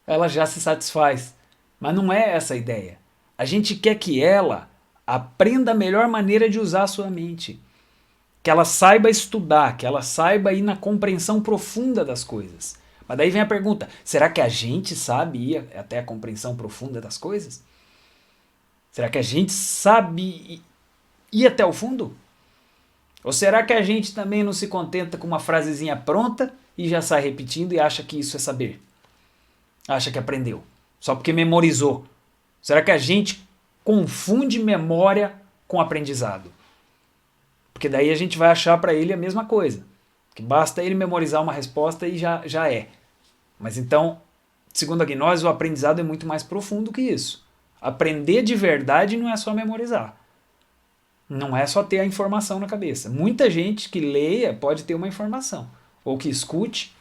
Ela já se satisfaz. Mas não é essa a ideia. A gente quer que ela aprenda a melhor maneira de usar a sua mente. Que ela saiba estudar, que ela saiba ir na compreensão profunda das coisas. Mas daí vem a pergunta, será que a gente sabe ir até a compreensão profunda das coisas? Será que a gente sabe ir até o fundo? Ou será que a gente também não se contenta com uma frasezinha pronta e já sai repetindo e acha que isso é saber? Acha que aprendeu, só porque memorizou. Será que a gente confunde memória com aprendizado? Porque daí a gente vai achar para ele a mesma coisa. Que basta ele memorizar uma resposta e já é. Mas então, segundo a gnose, o aprendizado é muito mais profundo que isso. Aprender de verdade não é só memorizar. Não é só ter a informação na cabeça. Muita gente que leia pode ter uma informação. Ou que escute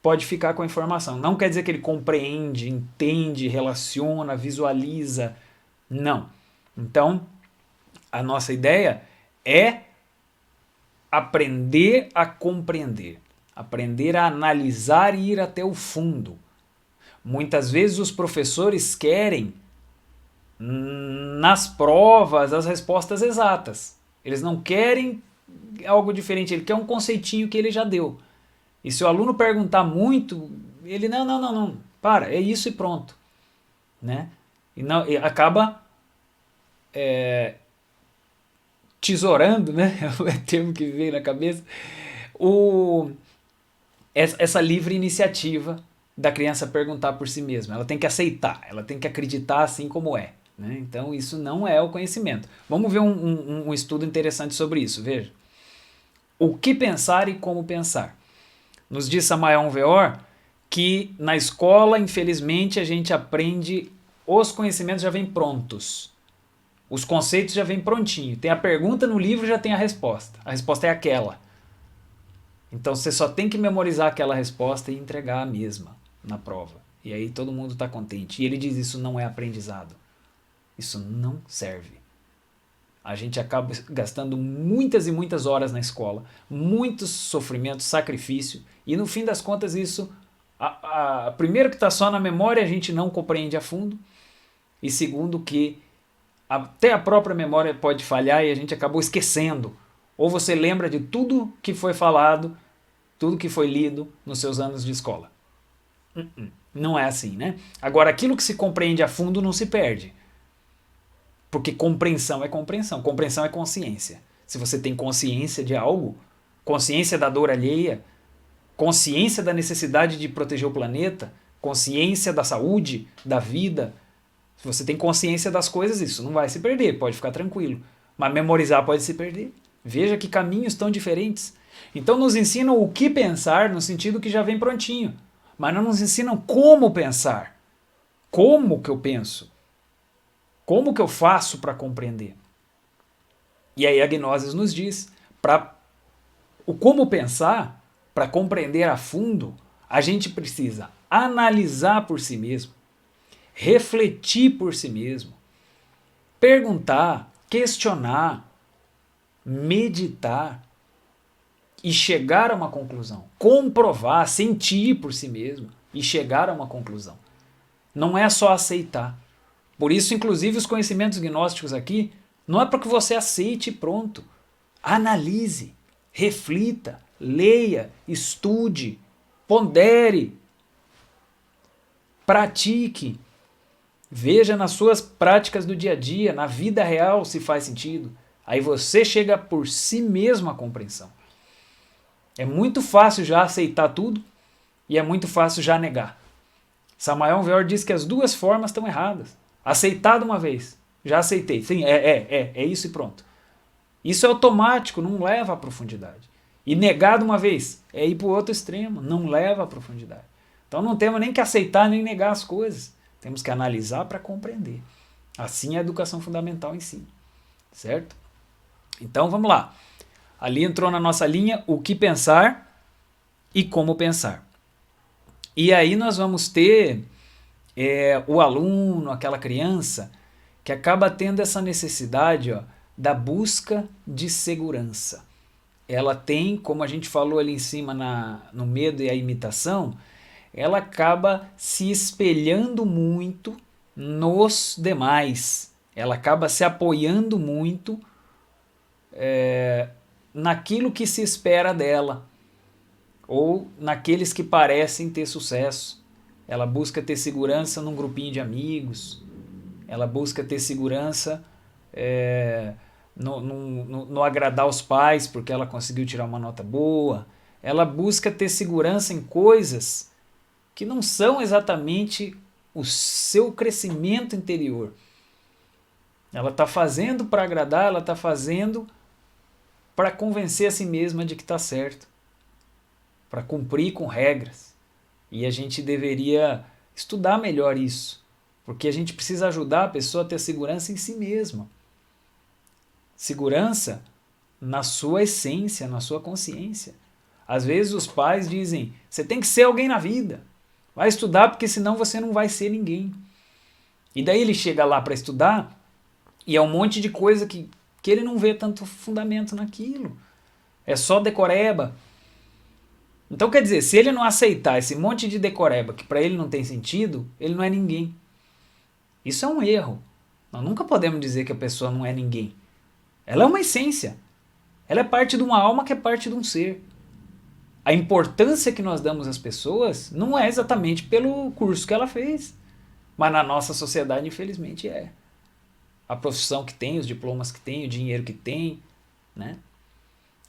pode ficar com a informação. Não quer dizer que ele compreende, entende, relaciona, visualiza. Não. Então, a nossa ideia é aprender a compreender. Aprender a analisar e ir até o fundo. Muitas vezes os professores querem nas provas as respostas exatas. Eles não querem algo diferente, ele quer um conceitinho que ele já deu. E se o aluno perguntar muito, ele não, para, é isso e pronto. Né? E acaba tesourando, né? É o termo que veio na cabeça, essa livre iniciativa da criança perguntar por si mesma. Ela tem que aceitar, ela tem que acreditar assim como é. Né? Então isso não é o conhecimento. Vamos ver um estudo interessante sobre isso. Veja. O que pensar e como pensar. Nos diz Samael Weor que na escola, infelizmente, a gente aprende, os conhecimentos já vêm prontos. Os conceitos já vêm prontinho. Tem a pergunta no livro, já tem a resposta. A resposta é aquela. Então você só tem que memorizar aquela resposta e entregar a mesma na prova. E aí todo mundo está contente. E ele diz, isso não é aprendizado. Isso não serve. A gente acaba gastando muitas e muitas horas na escola, muitos sofrimentos, sacrifício, e no fim das contas isso, primeiro que está só na memória, a gente não compreende a fundo, e segundo que até a própria memória pode falhar e a gente acabou esquecendo. Ou você lembra de tudo que foi falado, tudo que foi lido nos seus anos de escola. Não é assim, né? Agora, aquilo que se compreende a fundo não se perde. Porque compreensão é compreensão. Compreensão é consciência. Se você tem consciência de algo, consciência da dor alheia, consciência da necessidade de proteger o planeta, consciência da saúde, da vida, se você tem consciência das coisas, isso não vai se perder, pode ficar tranquilo. Mas memorizar pode se perder. Veja que caminhos tão diferentes. Então nos ensinam o que pensar no sentido que já vem prontinho. Mas não nos ensinam como pensar. Como que eu penso? Como que eu faço para compreender? E aí a Gnosis nos diz, para o como pensar, para compreender a fundo, a gente precisa analisar por si mesmo, refletir por si mesmo, perguntar, questionar, meditar e chegar a uma conclusão, comprovar, sentir por si mesmo e chegar a uma conclusão. Não é só aceitar. Por isso, inclusive, os conhecimentos gnósticos aqui Não é para que você aceite e pronto. Analise, reflita, leia, estude, pondere, pratique. Veja nas suas práticas do dia a dia, na vida real, se faz sentido. Aí você chega por si mesmo à compreensão. É muito fácil já aceitar tudo e é muito fácil já negar. Samael Weor diz que as duas formas estão erradas. Aceitar de uma vez. Já aceitei. Sim, é isso e pronto. Isso é automático, não leva à profundidade. E negar de uma vez é ir para o outro extremo, não leva à profundidade. Então não temos nem que aceitar nem negar as coisas. Temos que analisar para compreender. Assim é a educação fundamental em si. Certo? Então vamos lá. Ali entrou na nossa linha o que pensar e como pensar. E aí nós vamos ter o aluno, aquela criança, que acaba tendo essa necessidade da busca de segurança. Ela tem, como a gente falou ali em cima no medo e a imitação, ela acaba se espelhando muito nos demais. Ela acaba se apoiando muito naquilo que se espera dela ou naqueles que parecem ter sucesso. Ela busca ter segurança num grupinho de amigos, ela busca ter segurança no agradar os pais porque ela conseguiu tirar uma nota boa, ela busca ter segurança em coisas que não são exatamente o seu crescimento interior. Ela está fazendo para agradar, ela está fazendo para convencer a si mesma de que está certo, para cumprir com regras. E a gente deveria estudar melhor isso, porque a gente precisa ajudar a pessoa a ter segurança em si mesma. Segurança na sua essência, na sua consciência. Às vezes os pais dizem, você tem que ser alguém na vida, vai estudar porque senão você não vai ser ninguém. E daí ele chega lá para estudar e é um monte de coisa que ele não vê tanto fundamento naquilo. É só decoreba. Então quer dizer, se ele não aceitar esse monte de decoreba que para ele não tem sentido, ele não é ninguém. Isso é um erro. Nós nunca podemos dizer que a pessoa não é ninguém. Ela é uma essência. Ela é parte de uma alma que é parte de um ser. A importância que nós damos às pessoas não é exatamente pelo curso que ela fez. Mas na nossa sociedade, infelizmente, é. A profissão que tem, os diplomas que tem, o dinheiro que tem, né?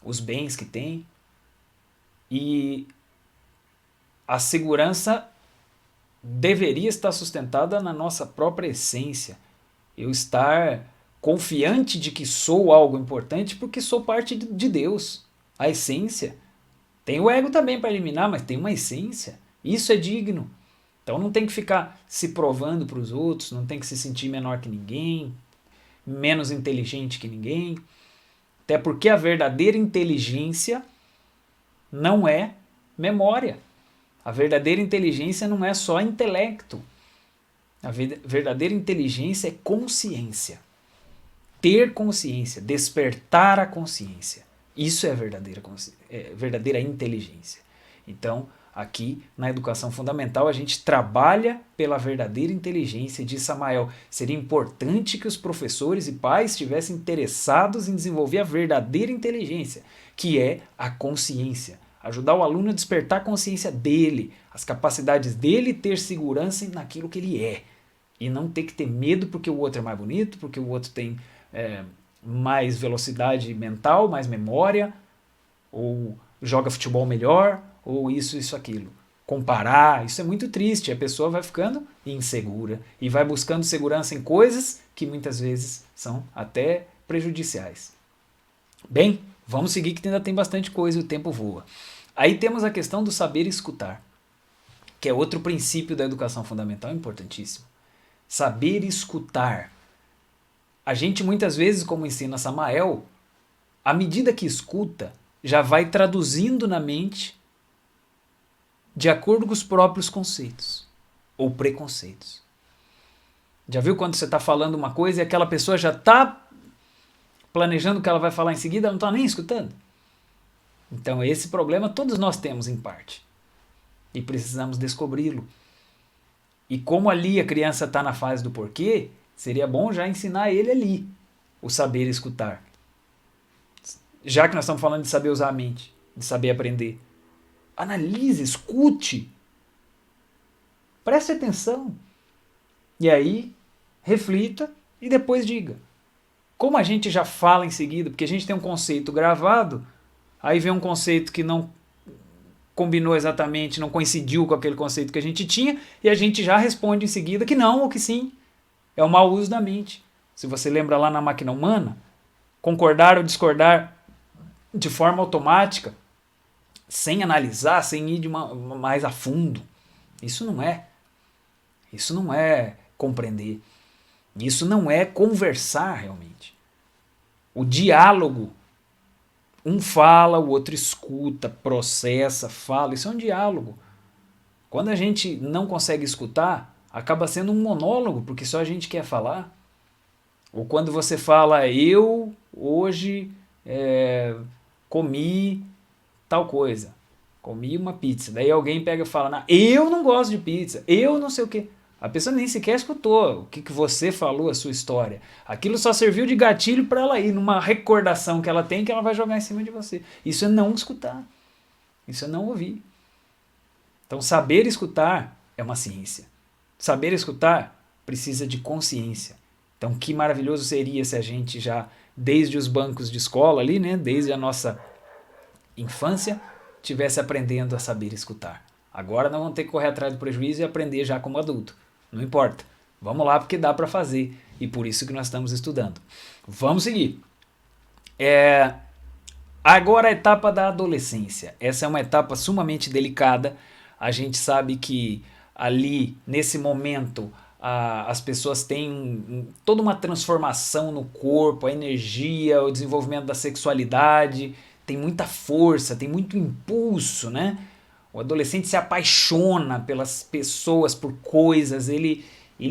Os bens que tem. E a segurança deveria estar sustentada na nossa própria essência. Eu estar confiante de que sou algo importante porque sou parte de Deus. A essência. Tem o ego também para eliminar, mas tem uma essência. Isso é digno. Então não tem que ficar se provando para os outros, não tem que se sentir menor que ninguém, menos inteligente que ninguém. Até porque a verdadeira inteligência não é memória. A verdadeira inteligência não é só intelecto. A verdadeira inteligência é consciência. Ter consciência, despertar a consciência. Isso é a verdadeira inteligência. Então, aqui na educação fundamental, a gente trabalha pela verdadeira inteligência de Samael. Seria importante que os professores e pais estivessem interessados em desenvolver a verdadeira inteligência, que é a consciência. Ajudar o aluno a despertar a consciência dele, as capacidades dele, ter segurança naquilo que ele é. E não ter que ter medo porque o outro é mais bonito, porque o outro tem mais velocidade mental, mais memória, ou joga futebol melhor, ou isso, aquilo. Comparar, isso é muito triste. A pessoa vai ficando insegura e vai buscando segurança em coisas que muitas vezes são até prejudiciais. Bem, vamos seguir que ainda tem bastante coisa e o tempo voa. Aí temos a questão do saber escutar, que é outro princípio da educação fundamental importantíssimo. Saber escutar. A gente muitas vezes, como ensina Samael, à medida que escuta, já vai traduzindo na mente de acordo com os próprios conceitos ou preconceitos. Já viu quando você está falando uma coisa e aquela pessoa já está planejando o que ela vai falar em seguida, ela não está nem escutando? Então esse problema todos nós temos em parte e precisamos descobri-lo. E como ali a criança está na fase do porquê, seria bom já ensinar ele ali. o saber escutar. Já que nós estamos falando de saber usar a mente, de saber aprender. Analise, escute. Preste atenção. E aí, reflita e depois diga. Como a gente já fala em seguida, porque a gente tem um conceito gravado, aí vem um conceito que não combinou exatamente, não coincidiu com aquele conceito que a gente tinha, e a gente já responde em seguida que não ou que sim. É o mau uso da mente. Se você lembra lá na máquina humana, concordar ou discordar de forma automática, sem analisar, sem ir mais a fundo. Isso não é compreender. Isso não é conversar realmente. O diálogo, um fala, o outro escuta, processa, fala. Isso é um diálogo. Quando a gente não consegue escutar, acaba sendo um monólogo, porque só a gente quer falar. Ou quando você fala, eu hoje comi tal coisa. Comi uma pizza. Daí alguém pega e fala, eu não gosto de pizza, eu não sei o quê. A pessoa nem sequer escutou o que você falou, a sua história. Aquilo só serviu de gatilho para ela ir numa recordação que ela tem que ela vai jogar em cima de você. Isso é não escutar. Isso é não ouvir. Então, saber escutar é uma ciência. Saber escutar precisa de consciência. Então, que maravilhoso seria se a gente já, desde os bancos de escola ali, né, desde a nossa infância, tivesse aprendendo a saber escutar. Agora nós vamos ter que correr atrás do prejuízo e aprender já como adulto. Não importa. Vamos lá porque dá para fazer. E por isso que nós estamos estudando. Vamos seguir. Agora a etapa da adolescência. Essa é uma etapa sumamente delicada. A gente sabe que ali, nesse momento, as pessoas têm toda uma transformação no corpo, a energia, o desenvolvimento da sexualidade, tem muita força, tem muito impulso, né? O adolescente se apaixona pelas pessoas, por coisas, ele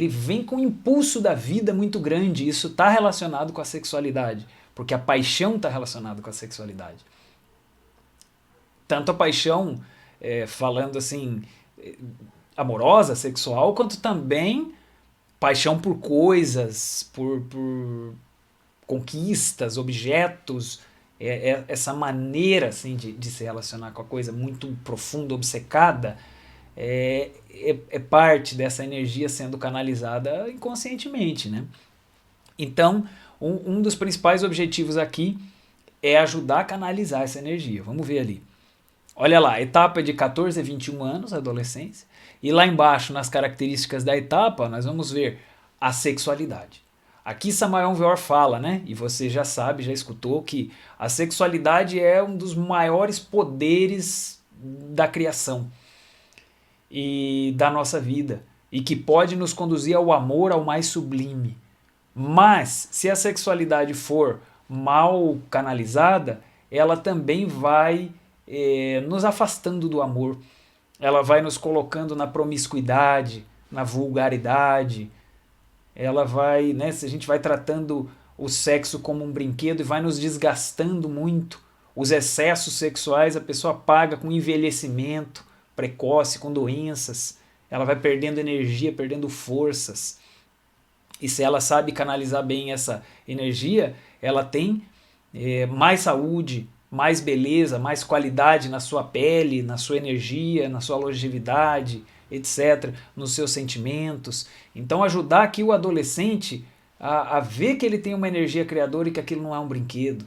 vem com um impulso da vida muito grande. Isso está relacionado com a sexualidade, porque a paixão está relacionada com a sexualidade. Tanto a paixão, falando assim, amorosa, sexual, quanto também paixão por coisas, por conquistas, objetos, essa maneira assim, de se relacionar com a coisa muito profunda, obcecada, é parte dessa energia sendo canalizada inconscientemente, né? Então, um dos principais objetivos aqui é ajudar a canalizar essa energia. Vamos ver ali. Olha lá, etapa de 14 a 21 anos, adolescência. E lá embaixo, nas características da etapa, nós vamos ver a sexualidade. Aqui Samael Weor fala, né? E você já sabe, já escutou, que a sexualidade é um dos maiores poderes da criação e da nossa vida. E que pode nos conduzir ao amor, ao mais sublime. Mas, se a sexualidade for mal canalizada, ela também vai nos afastando do amor. Ela vai nos colocando na promiscuidade, na vulgaridade. Ela vai, né, se a gente vai tratando o sexo como um brinquedo e vai nos desgastando muito. Os excessos sexuais a pessoa paga com envelhecimento precoce, com doenças. Ela vai perdendo energia, perdendo forças. E se ela sabe canalizar bem essa energia, ela tem mais saúde, mais beleza, mais qualidade na sua pele, na sua energia, na sua longevidade, etc., nos seus sentimentos. Então ajudar aqui o adolescente a ver que ele tem uma energia criadora e que aquilo não é um brinquedo.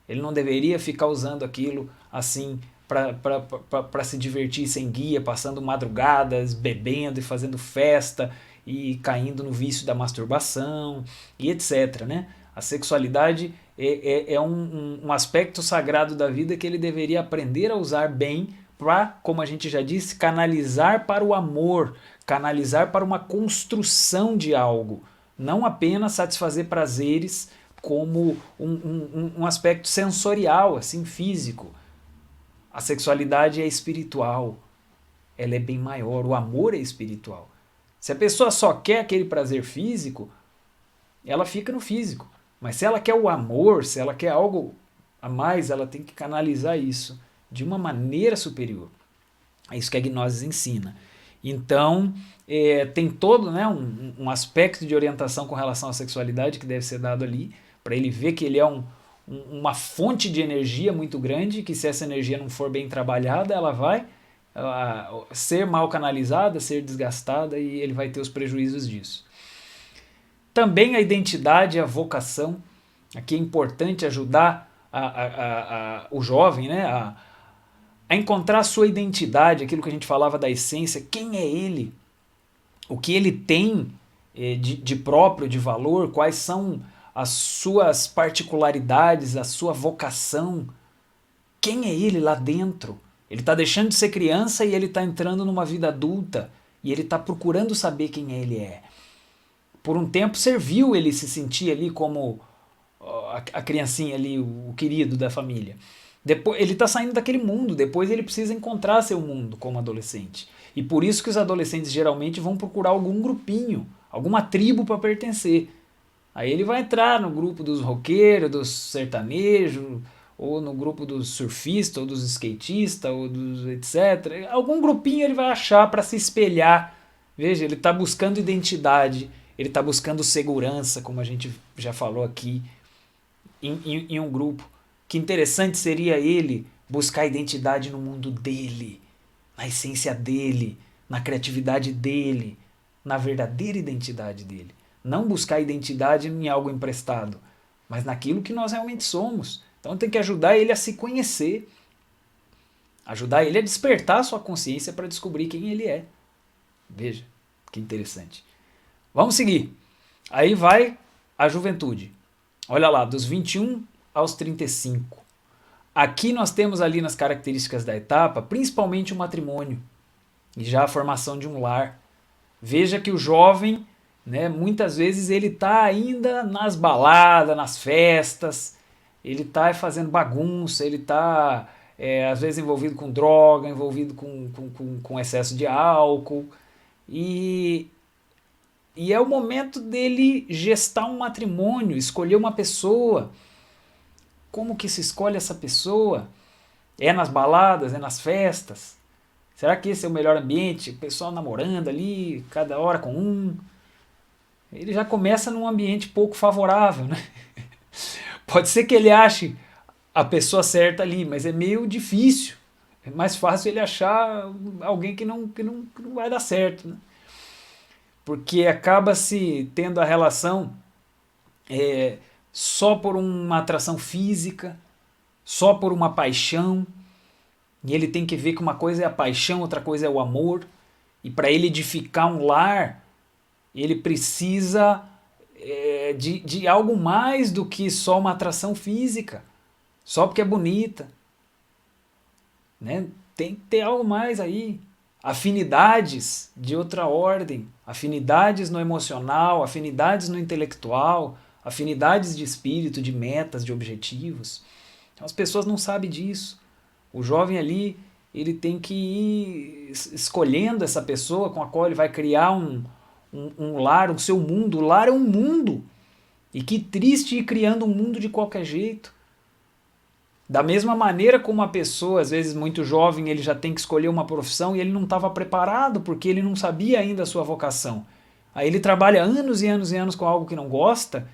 Ele não deveria ficar usando aquilo assim para se divertir sem guia, passando madrugadas, bebendo e fazendo festa e caindo no vício da masturbação e etc., né? A sexualidade é um aspecto sagrado da vida que ele deveria aprender a usar bem para, como a gente já disse, canalizar para o amor, canalizar para uma construção de algo, não apenas satisfazer prazeres como um aspecto sensorial, assim, físico. A sexualidade é espiritual, ela é bem maior, o amor é espiritual. Se a pessoa só quer aquele prazer físico, ela fica no físico. Mas se ela quer o amor, se ela quer algo a mais, ela tem que canalizar isso de uma maneira superior. É isso que a Gnose ensina. Então, tem todo, né, um aspecto de orientação com relação à sexualidade que deve ser dado ali, para ele ver que ele é uma fonte de energia muito grande, que se essa energia não for bem trabalhada, ela vai ser mal canalizada, ser desgastada e ele vai ter os prejuízos disso. Também a identidade e a vocação. Aqui é importante ajudar o jovem, né, a encontrar a sua identidade, aquilo que a gente falava da essência, quem é ele, o que ele tem de próprio, de valor, quais são as suas particularidades, a sua vocação, quem é ele lá dentro. Ele está deixando de ser criança e ele está entrando numa vida adulta e ele está procurando saber quem ele é. Por um tempo serviu ele se sentir ali como a criancinha ali, o querido da família. Depois, ele está saindo daquele mundo, depois ele precisa encontrar seu mundo como adolescente. E por isso que os adolescentes geralmente vão procurar algum grupinho, alguma tribo para pertencer. Aí ele vai entrar no grupo dos roqueiros, dos sertanejos, ou no grupo dos surfistas, ou dos skatistas, ou dos etc. Algum grupinho ele vai achar para se espelhar. Veja, ele está buscando identidade, ele está buscando segurança, como a gente já falou aqui, em um grupo. Que interessante seria ele buscar identidade no mundo dele, na essência dele, na criatividade dele, na verdadeira identidade dele. Não buscar identidade em algo emprestado, mas naquilo que nós realmente somos. Então tem que ajudar ele a se conhecer, ajudar ele a despertar a sua consciência para descobrir quem ele é. Veja, que interessante. Vamos seguir. Aí vai a juventude. Olha lá, dos 21 aos 35. Aqui nós temos ali nas características da etapa, principalmente o matrimônio e já a formação de um lar. Veja que o jovem, né, muitas vezes ele está ainda nas baladas, nas festas, ele está fazendo bagunça, ele está às vezes envolvido com droga, envolvido com excesso de álcool, e é o momento dele gestar um matrimônio, escolher uma pessoa. Como que se escolhe essa pessoa? É nas baladas, é nas festas? Será que esse é o melhor ambiente? O pessoal namorando ali, cada hora com um. Ele já começa num ambiente pouco favorável, né? Pode ser que ele ache a pessoa certa ali, mas é meio difícil. É mais fácil ele achar alguém que não vai dar certo, né? Porque acaba se tendo a relação só por uma atração física, só por uma paixão, e ele tem que ver que uma coisa é a paixão, outra coisa é o amor, e para ele edificar um lar, ele precisa de algo mais do que só uma atração física, só porque é bonita, né? Tem que ter algo mais aí, afinidades de outra ordem, afinidades no emocional, afinidades no intelectual, afinidades de espírito, de metas, de objetivos. Então as pessoas não sabem disso. O jovem ali, ele tem que ir escolhendo essa pessoa com a qual ele vai criar um lar, o seu mundo. O lar é um mundo. E que triste ir criando um mundo de qualquer jeito. Da mesma maneira como uma pessoa, às vezes muito jovem, ele já tem que escolher uma profissão e ele não estava preparado porque ele não sabia ainda a sua vocação. Aí ele trabalha anos e anos e anos com algo que não gosta,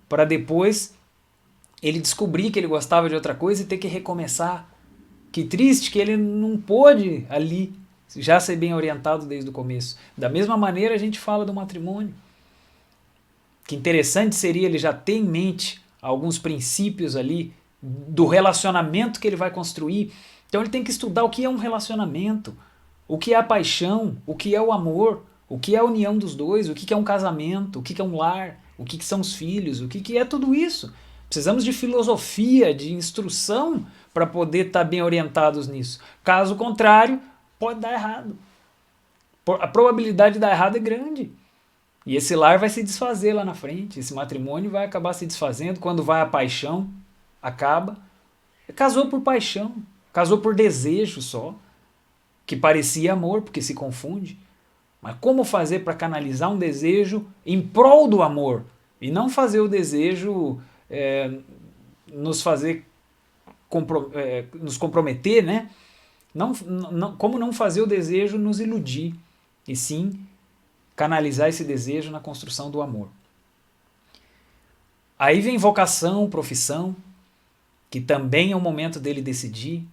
para depois ele descobrir que ele gostava de outra coisa e ter que recomeçar. Que triste que ele não pôde ali já ser bem orientado desde o começo. Da mesma maneira a gente fala do matrimônio. Que interessante seria ele já ter em mente alguns princípios ali do relacionamento que ele vai construir. Então ele tem que estudar o que é um relacionamento, o que é a paixão, o que é o amor, o que é a união dos dois, o que é um casamento, o que é um lar, o que são os filhos, o que é tudo isso. Precisamos de filosofia, de instrução para poder estar bem orientados nisso. Caso contrário, pode dar errado. A probabilidade de dar errado é grande. E esse lar vai se desfazer lá na frente, esse matrimônio vai acabar se desfazendo, quando vai a paixão, acaba. Casou por paixão, casou por desejo só, que parecia amor, porque se confunde. Mas como fazer para canalizar um desejo em prol do amor? E não fazer o desejo nos fazer nos comprometer, né? Como não fazer o desejo nos iludir, e sim canalizar esse desejo na construção do amor. Aí vem vocação, profissão, que também é o momento dele decidir.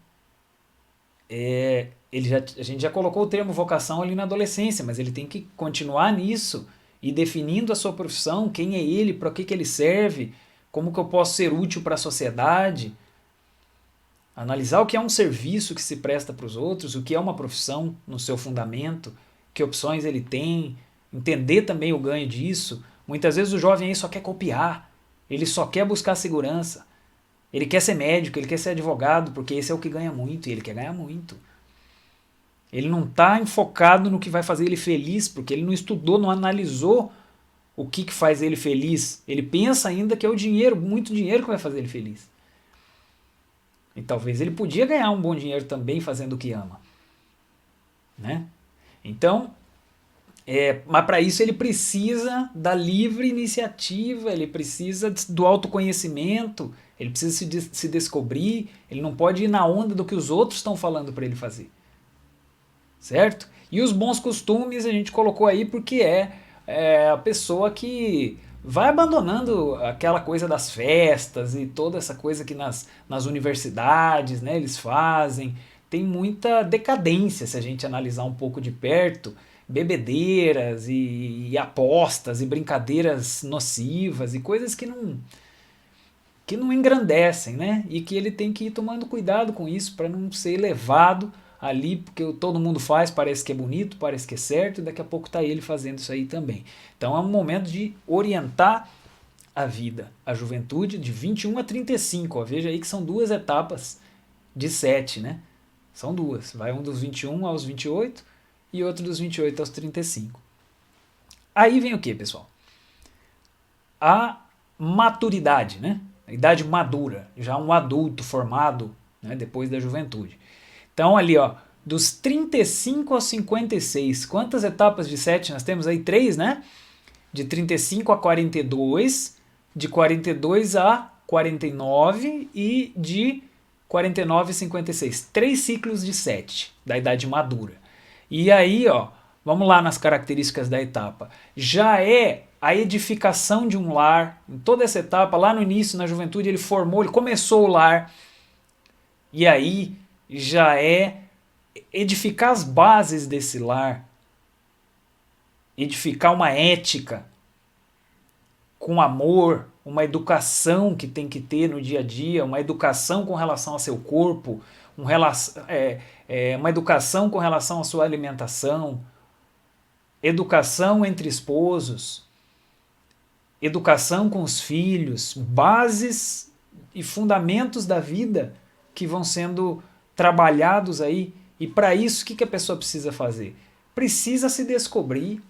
A gente já colocou o termo vocação ali na adolescência, mas ele tem que continuar nisso e definindo a sua profissão, quem é ele, para que ele serve, como que eu posso ser útil para a sociedade, analisar o que é um serviço que se presta para os outros, o que é uma profissão no seu fundamento, que opções ele tem, entender também o ganho disso. Muitas vezes o jovem aí só quer copiar, ele só quer buscar segurança, ele quer ser médico, ele quer ser advogado, porque esse é o que ganha muito, e ele quer ganhar muito. Ele não está enfocado no que vai fazer ele feliz, porque ele não estudou, não analisou o que faz ele feliz. Ele pensa ainda que é o dinheiro, muito dinheiro que vai fazer ele feliz. E talvez ele podia ganhar um bom dinheiro também fazendo o que ama. Né? Então, mas para isso ele precisa da livre iniciativa, ele precisa do autoconhecimento, ele precisa se descobrir, ele não pode ir na onda do que os outros estão falando para ele fazer. Certo? E os bons costumes a gente colocou aí porque é a pessoa que vai abandonando aquela coisa das festas e toda essa coisa que nas universidades, né, eles fazem. Tem muita decadência se a gente analisar um pouco de perto, bebedeiras e apostas e brincadeiras nocivas e coisas que não engrandecem, né? E que ele tem que ir tomando cuidado com isso para não ser levado ali, porque todo mundo faz, parece que é bonito, parece que é certo, e daqui a pouco está ele fazendo isso aí também. Então é um momento de orientar a vida, a juventude de 21 a 35, ó, veja aí que são 2 etapas de 7, né? São 2, vai um dos 21 aos 28 e outro dos 28 aos 35. Aí vem o que, pessoal? A maturidade, né? A idade madura, já um adulto formado, né, depois da juventude. Então ali, ó, dos 35 aos 56, quantas etapas de 7 nós temos aí? 3, né? De 35 a 42, de 42 a 49 e de 49 a 56. 3 ciclos de 7 da idade madura. E aí, ó, vamos lá nas características da etapa. Já é a edificação de um lar, em toda essa etapa, lá no início, na juventude, ele começou o lar, e aí já é edificar as bases desse lar, edificar uma ética com amor, uma educação que tem que ter no dia a dia, uma educação com relação ao seu corpo, uma educação com relação à sua alimentação, educação entre esposos, educação com os filhos, bases e fundamentos da vida que vão sendo trabalhados aí. E para isso, o que a pessoa precisa fazer? Precisa se descobrir,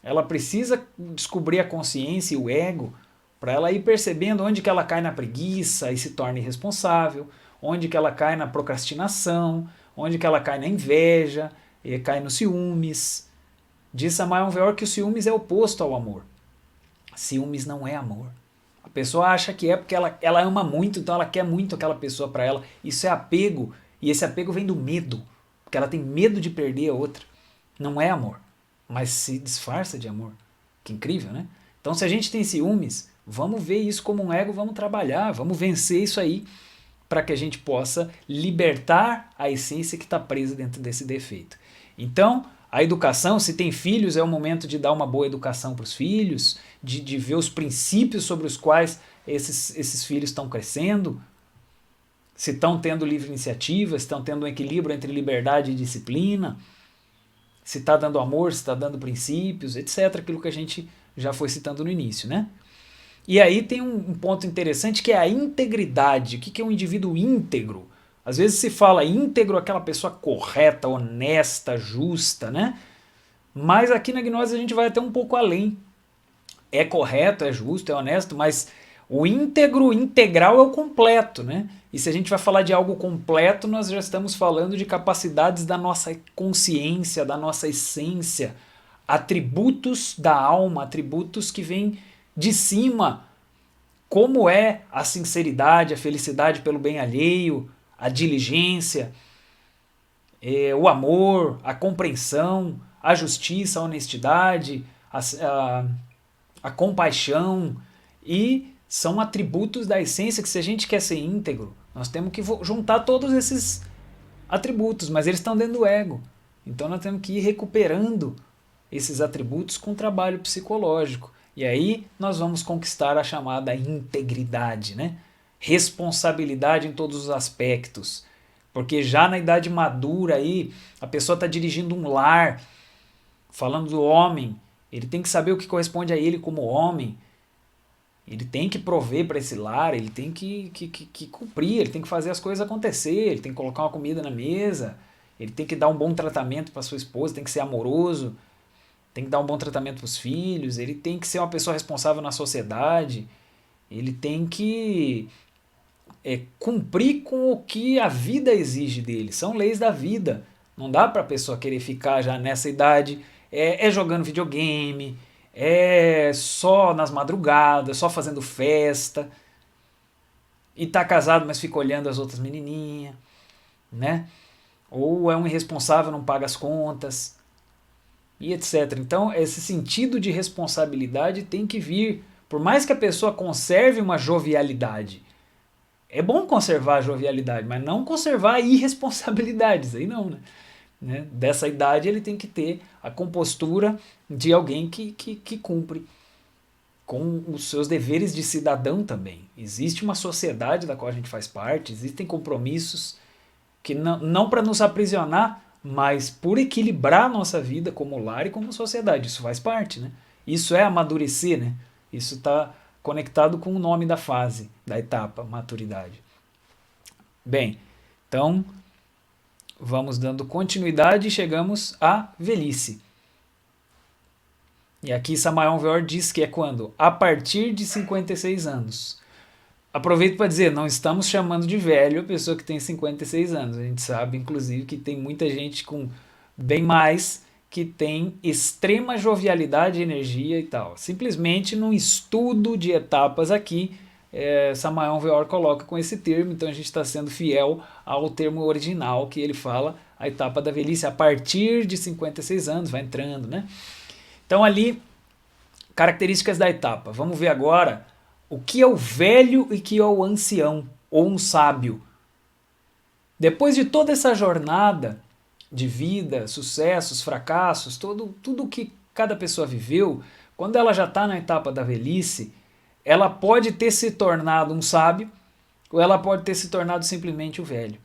ela precisa descobrir a consciência e o ego, para ela ir percebendo onde que ela cai na preguiça e se torna irresponsável, onde que ela cai na procrastinação, onde que ela cai na inveja, e cai nos ciúmes. Diz Samael Weor que o ciúmes é oposto ao amor. Ciúmes não é amor. A pessoa acha que é porque ela ama muito, então ela quer muito aquela pessoa para ela. Isso é apego, e esse apego vem do medo, porque ela tem medo de perder a outra. Não é amor, mas se disfarça de amor. Que incrível, né? Então se a gente tem ciúmes, vamos ver isso como um ego, vamos trabalhar, vamos vencer isso aí, para que a gente possa libertar a essência que está presa dentro desse defeito. Então, a educação, se tem filhos, é o momento de dar uma boa educação para os filhos, de ver os princípios sobre os quais esses filhos estão crescendo, se estão tendo livre iniciativa, se estão tendo um equilíbrio entre liberdade e disciplina, se está dando amor, se está dando princípios, etc. Aquilo que a gente já foi citando no início, né? E aí tem um ponto interessante que é a integridade. O que é um indivíduo íntegro? Às vezes se fala íntegro, aquela pessoa correta, honesta, justa, né? Mas aqui na gnose a gente vai até um pouco além. É correto, é justo, é honesto, mas o íntegro, integral é o completo, né? E se a gente vai falar de algo completo, nós já estamos falando de capacidades da nossa consciência, da nossa essência, atributos da alma, atributos que vêm de cima, como é a sinceridade, a felicidade pelo bem alheio, a diligência, o amor, a compreensão, a justiça, a honestidade, a compaixão e são atributos da essência que, se a gente quer ser íntegro, nós temos que juntar todos esses atributos, mas eles estão dentro do ego. Então nós temos que ir recuperando esses atributos com trabalho psicológico. E aí nós vamos conquistar a chamada integridade, né? Responsabilidade em todos os aspectos. Porque já na idade madura aí, a pessoa está dirigindo um lar, falando do homem, ele tem que saber o que corresponde a ele como homem, ele tem que prover para esse lar, ele tem que cumprir, ele tem que fazer as coisas acontecer, ele tem que colocar uma comida na mesa, ele tem que dar um bom tratamento para sua esposa, tem que ser amoroso, tem que dar um bom tratamento para os filhos, ele tem que ser uma pessoa responsável na sociedade, ele tem que cumprir com o que a vida exige dele, são leis da vida. Não dá para a pessoa querer ficar já nessa idade jogando videogame, só nas madrugadas, só fazendo festa, e tá casado, mas fica olhando as outras menininhas, né? Ou é um irresponsável, não paga as contas, e etc. Então, esse sentido de responsabilidade tem que vir, por mais que a pessoa conserve uma jovialidade. É bom conservar a jovialidade, mas não conservar irresponsabilidades, aí não, né? Dessa idade ele tem que ter a compostura de alguém que cumpre com os seus deveres de cidadão também. Existe uma sociedade da qual a gente faz parte, existem compromissos que não para nos aprisionar, mas por equilibrar a nossa vida como lar e como sociedade. Isso faz parte, né? Isso é amadurecer, né? Isso está conectado com o nome da fase, da etapa, maturidade. Bem, então vamos dando continuidade e chegamos à velhice. E aqui Samael Weor diz que é quando? A partir de 56 anos. Aproveito para dizer, não estamos chamando de velho a pessoa que tem 56 anos. A gente sabe, inclusive, que tem muita gente com bem mais que tem extrema jovialidade, energia e tal. Simplesmente num estudo de etapas aqui, Samael Weor coloca com esse termo, então a gente está sendo fiel ao termo original que ele fala, a etapa da velhice a partir de 56 anos, vai entrando, né? Então ali, características da etapa. Vamos ver agora o que é o velho e o que é o ancião, ou um sábio. Depois de toda essa jornada de vida, sucessos, fracassos, tudo que cada pessoa viveu, quando ela já está na etapa da velhice, ela pode ter se tornado um sábio, ou ela pode ter se tornado simplesmente o velho.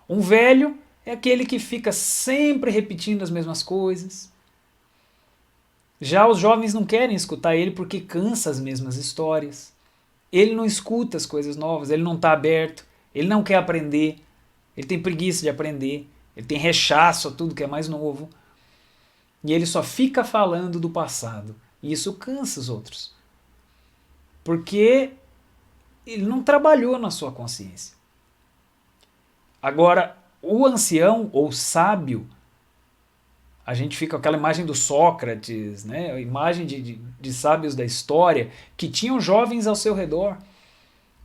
Um velho é aquele que fica sempre repetindo as mesmas coisas. Já os jovens não querem escutar ele porque cansa as mesmas histórias. Ele não escuta as coisas novas, ele não está aberto, ele não quer aprender, ele tem preguiça de aprender, ele tem rechaço a tudo que é mais novo. E ele só fica falando do passado. E isso cansa os outros. Porque ele não trabalhou na sua consciência. Agora, o ancião ou sábio, a gente fica com aquela imagem do Sócrates, né? A imagem de sábios da história que tinham jovens ao seu redor.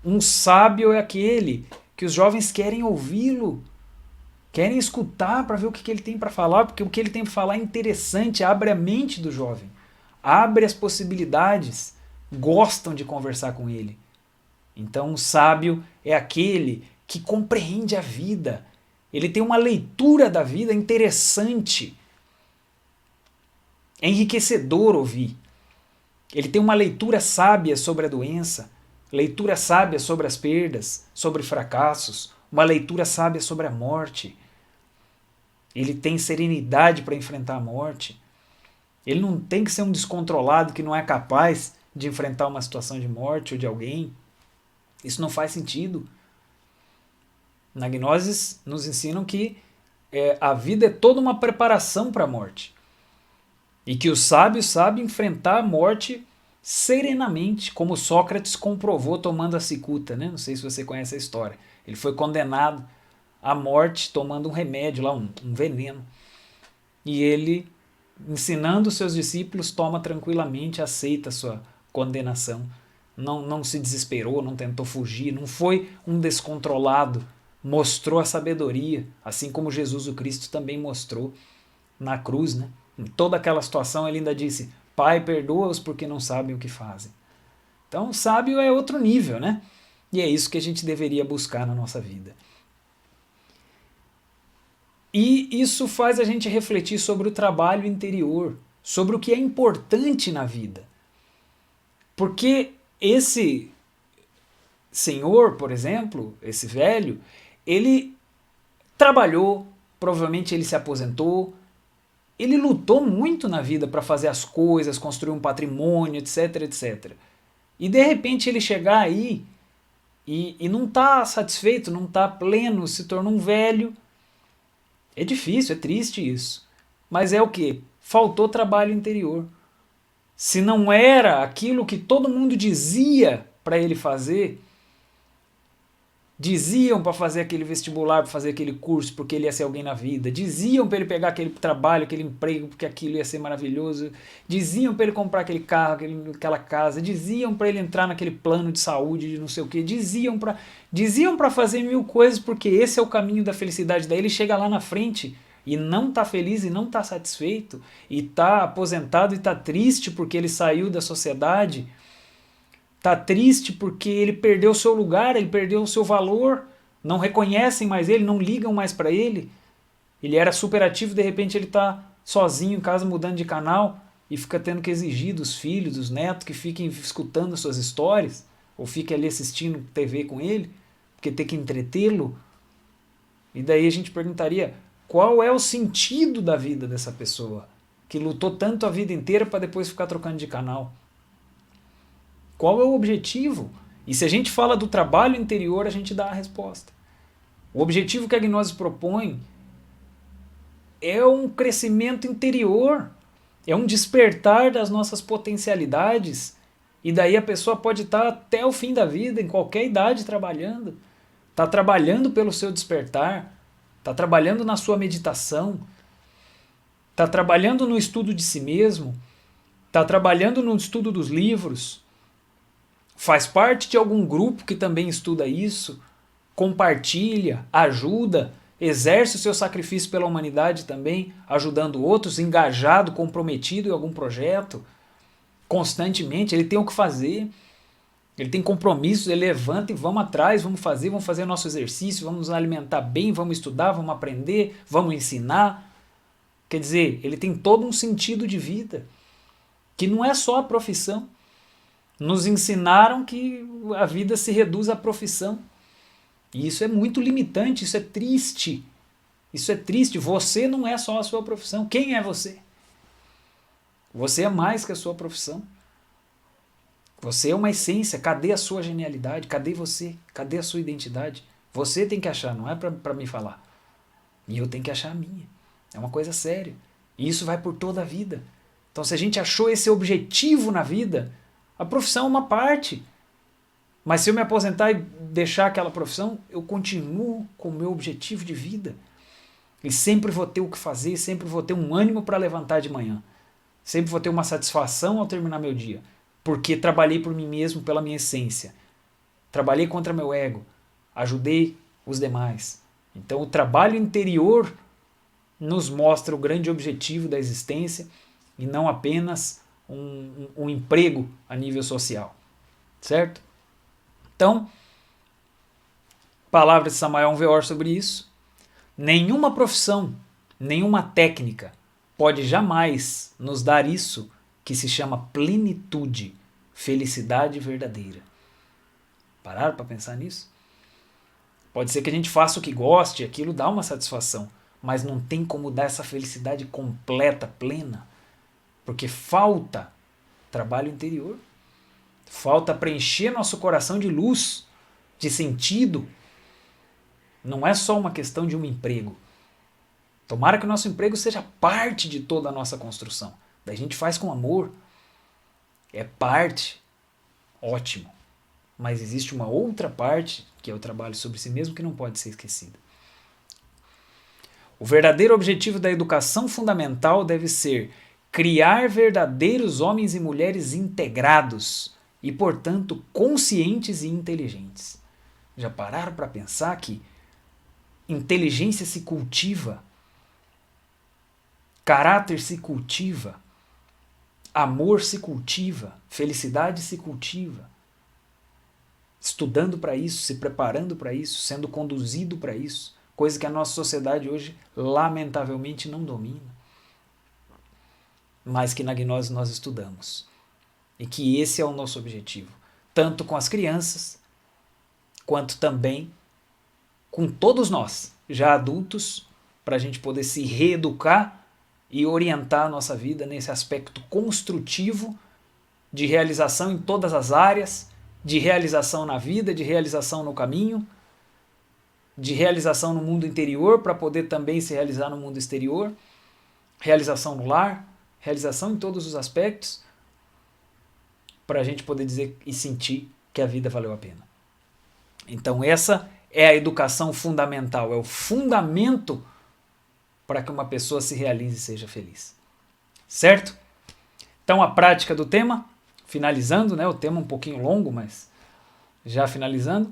Um sábio é aquele que os jovens querem ouvi-lo, querem escutar para ver o que ele tem para falar, porque o que ele tem para falar é interessante, abre a mente do jovem, abre as possibilidades, gostam de conversar com ele. Então, um sábio é aquele que compreende a vida, ele tem uma leitura da vida interessante, é enriquecedor ouvir. Ele tem uma leitura sábia sobre a doença, leitura sábia sobre as perdas, sobre fracassos, uma leitura sábia sobre a morte. Ele tem serenidade para enfrentar a morte. Ele não tem que ser um descontrolado que não é capaz de enfrentar uma situação de morte ou de alguém. Isso não faz sentido. Na Gnoses nos ensinam que a vida é toda uma preparação para a morte. E que o sábio sabe enfrentar a morte serenamente, como Sócrates comprovou tomando a cicuta, né? Não sei se você conhece a história. Ele foi condenado à morte tomando um remédio lá, um veneno. E ele, ensinando seus discípulos, toma tranquilamente, aceita a sua condenação. Não se desesperou, não tentou fugir, não foi um descontrolado. Mostrou a sabedoria, assim como Jesus o Cristo também mostrou na cruz, né? Em toda aquela situação ele ainda disse: Pai, perdoa-os porque não sabem o que fazem. Então, sábio é outro nível, né? E é isso que a gente deveria buscar na nossa vida. E isso faz a gente refletir sobre o trabalho interior, sobre o que é importante na vida. Porque esse senhor, por exemplo, esse velho, ele trabalhou, provavelmente ele se aposentou, ele lutou muito na vida para fazer as coisas, construir um patrimônio, etc, etc. E de repente ele chegar aí e não tá satisfeito, não tá pleno, se torna um velho. É difícil, é triste isso. Mas é o quê? Faltou trabalho interior. Se não era aquilo que todo mundo dizia para ele fazer, diziam para fazer aquele vestibular, para fazer aquele curso, porque ele ia ser alguém na vida. Diziam para ele pegar aquele trabalho, aquele emprego, porque aquilo ia ser maravilhoso. Diziam para ele comprar aquele carro, aquela casa. Diziam para ele entrar naquele plano de saúde, de não sei o quê. Diziam para fazer mil coisas, porque esse é o caminho da felicidade. Daí ele chega lá na frente e não está feliz e não está satisfeito, e está aposentado e está triste porque ele saiu da sociedade. Tá triste porque ele perdeu o seu lugar, ele perdeu o seu valor, não reconhecem mais ele, não ligam mais para ele. Ele era super ativo, de repente ele tá sozinho em casa mudando de canal e fica tendo que exigir dos filhos, dos netos que fiquem escutando suas histórias ou fiquem ali assistindo TV com ele, porque tem que entretê-lo. E daí a gente perguntaria, qual é o sentido da vida dessa pessoa que lutou tanto a vida inteira para depois ficar trocando de canal? Qual é o objetivo? E se a gente fala do trabalho interior, a gente dá a resposta. O objetivo que a gnose propõe é um crescimento interior, é um despertar das nossas potencialidades, e daí a pessoa pode estar até o fim da vida, em qualquer idade, trabalhando. Está trabalhando pelo seu despertar, está trabalhando na sua meditação, está trabalhando no estudo de si mesmo, está trabalhando no estudo dos livros, faz parte de algum grupo que também estuda isso, compartilha, ajuda, exerce o seu sacrifício pela humanidade também, ajudando outros, engajado, comprometido em algum projeto, constantemente, ele tem o que fazer, ele tem compromissos, ele levanta e vamos atrás, vamos fazer nosso exercício, vamos nos alimentar bem, vamos estudar, vamos aprender, vamos ensinar. Quer dizer, ele tem todo um sentido de vida, que não é só a profissão. Nos ensinaram que a vida se reduz à profissão. E isso é muito limitante, isso é triste. Isso é triste. Você não é só a sua profissão. Quem é você? Você é mais que a sua profissão. Você é uma essência. Cadê a sua genialidade? Cadê você? Cadê a sua identidade? Você tem que achar, não é para me falar. E eu tenho que achar a minha. É uma coisa séria. E isso vai por toda a vida. Então, se a gente achou esse objetivo na vida, a profissão é uma parte. Mas se eu me aposentar e deixar aquela profissão, eu continuo com o meu objetivo de vida. E sempre vou ter o que fazer, sempre vou ter um ânimo para levantar de manhã. Sempre vou ter uma satisfação ao terminar meu dia. Porque trabalhei por mim mesmo, pela minha essência. Trabalhei contra meu ego. Ajudei os demais. Então o trabalho interior nos mostra o grande objetivo da existência e não apenas um emprego a nível social, certo? Então, palavras de Samael Weor sobre isso. Nenhuma profissão, nenhuma técnica pode jamais nos dar isso que se chama plenitude, felicidade verdadeira. Pararam para pensar nisso? Pode ser que a gente faça o que goste, aquilo dá uma satisfação, mas não tem como dar essa felicidade completa, plena. Porque falta trabalho interior, falta preencher nosso coração de luz, de sentido. Não é só uma questão de um emprego. Tomara que o nosso emprego seja parte de toda a nossa construção. Daí a gente faz com amor. É parte. Ótimo. Mas existe uma outra parte, que é o trabalho sobre si mesmo, que não pode ser esquecida. O verdadeiro objetivo da educação fundamental deve ser criar verdadeiros homens e mulheres integrados e, portanto, conscientes e inteligentes. Já pararam para pensar que inteligência se cultiva, caráter se cultiva, amor se cultiva, felicidade se cultiva, estudando para isso, se preparando para isso, sendo conduzido para isso, coisa que a nossa sociedade hoje, lamentavelmente, não domina, mas que na Gnose nós estudamos. E que esse é o nosso objetivo, tanto com as crianças, quanto também com todos nós, já adultos, para a gente poder se reeducar e orientar a nossa vida nesse aspecto construtivo de realização em todas as áreas, de realização na vida, de realização no caminho, de realização no mundo interior para poder também se realizar no mundo exterior, realização no lar, realização em todos os aspectos, para a gente poder dizer e sentir que a vida valeu a pena. Então essa é a educação fundamental, é o fundamento para que uma pessoa se realize e seja feliz. Certo? Então a prática do tema, finalizando, né, o tema um pouquinho longo, mas já finalizando.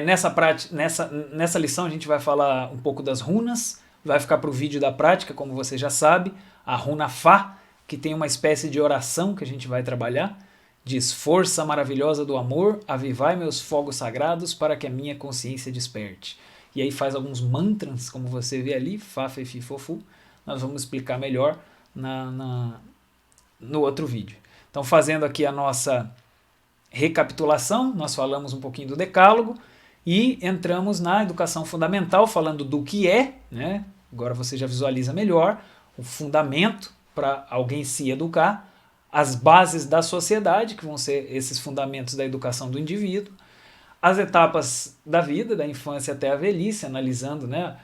Nessa lição a gente vai falar um pouco das runas, vai ficar para o vídeo da prática, como você já sabe, a runa Fá, que tem uma espécie de oração que a gente vai trabalhar, diz: força maravilhosa do amor, avivai meus fogos sagrados para que a minha consciência desperte. E aí faz alguns mantras, como você vê ali, Fá, Fe, Fi, Fo, Fu. Nós vamos explicar melhor no outro vídeo. Então, fazendo aqui a nossa recapitulação, nós falamos um pouquinho do decálogo e entramos na educação fundamental, falando do que é, né? Agora você já visualiza melhor o fundamento para alguém se educar, as bases da sociedade, que vão ser esses fundamentos da educação do indivíduo, as etapas da vida, da infância até a velhice, analisando, né,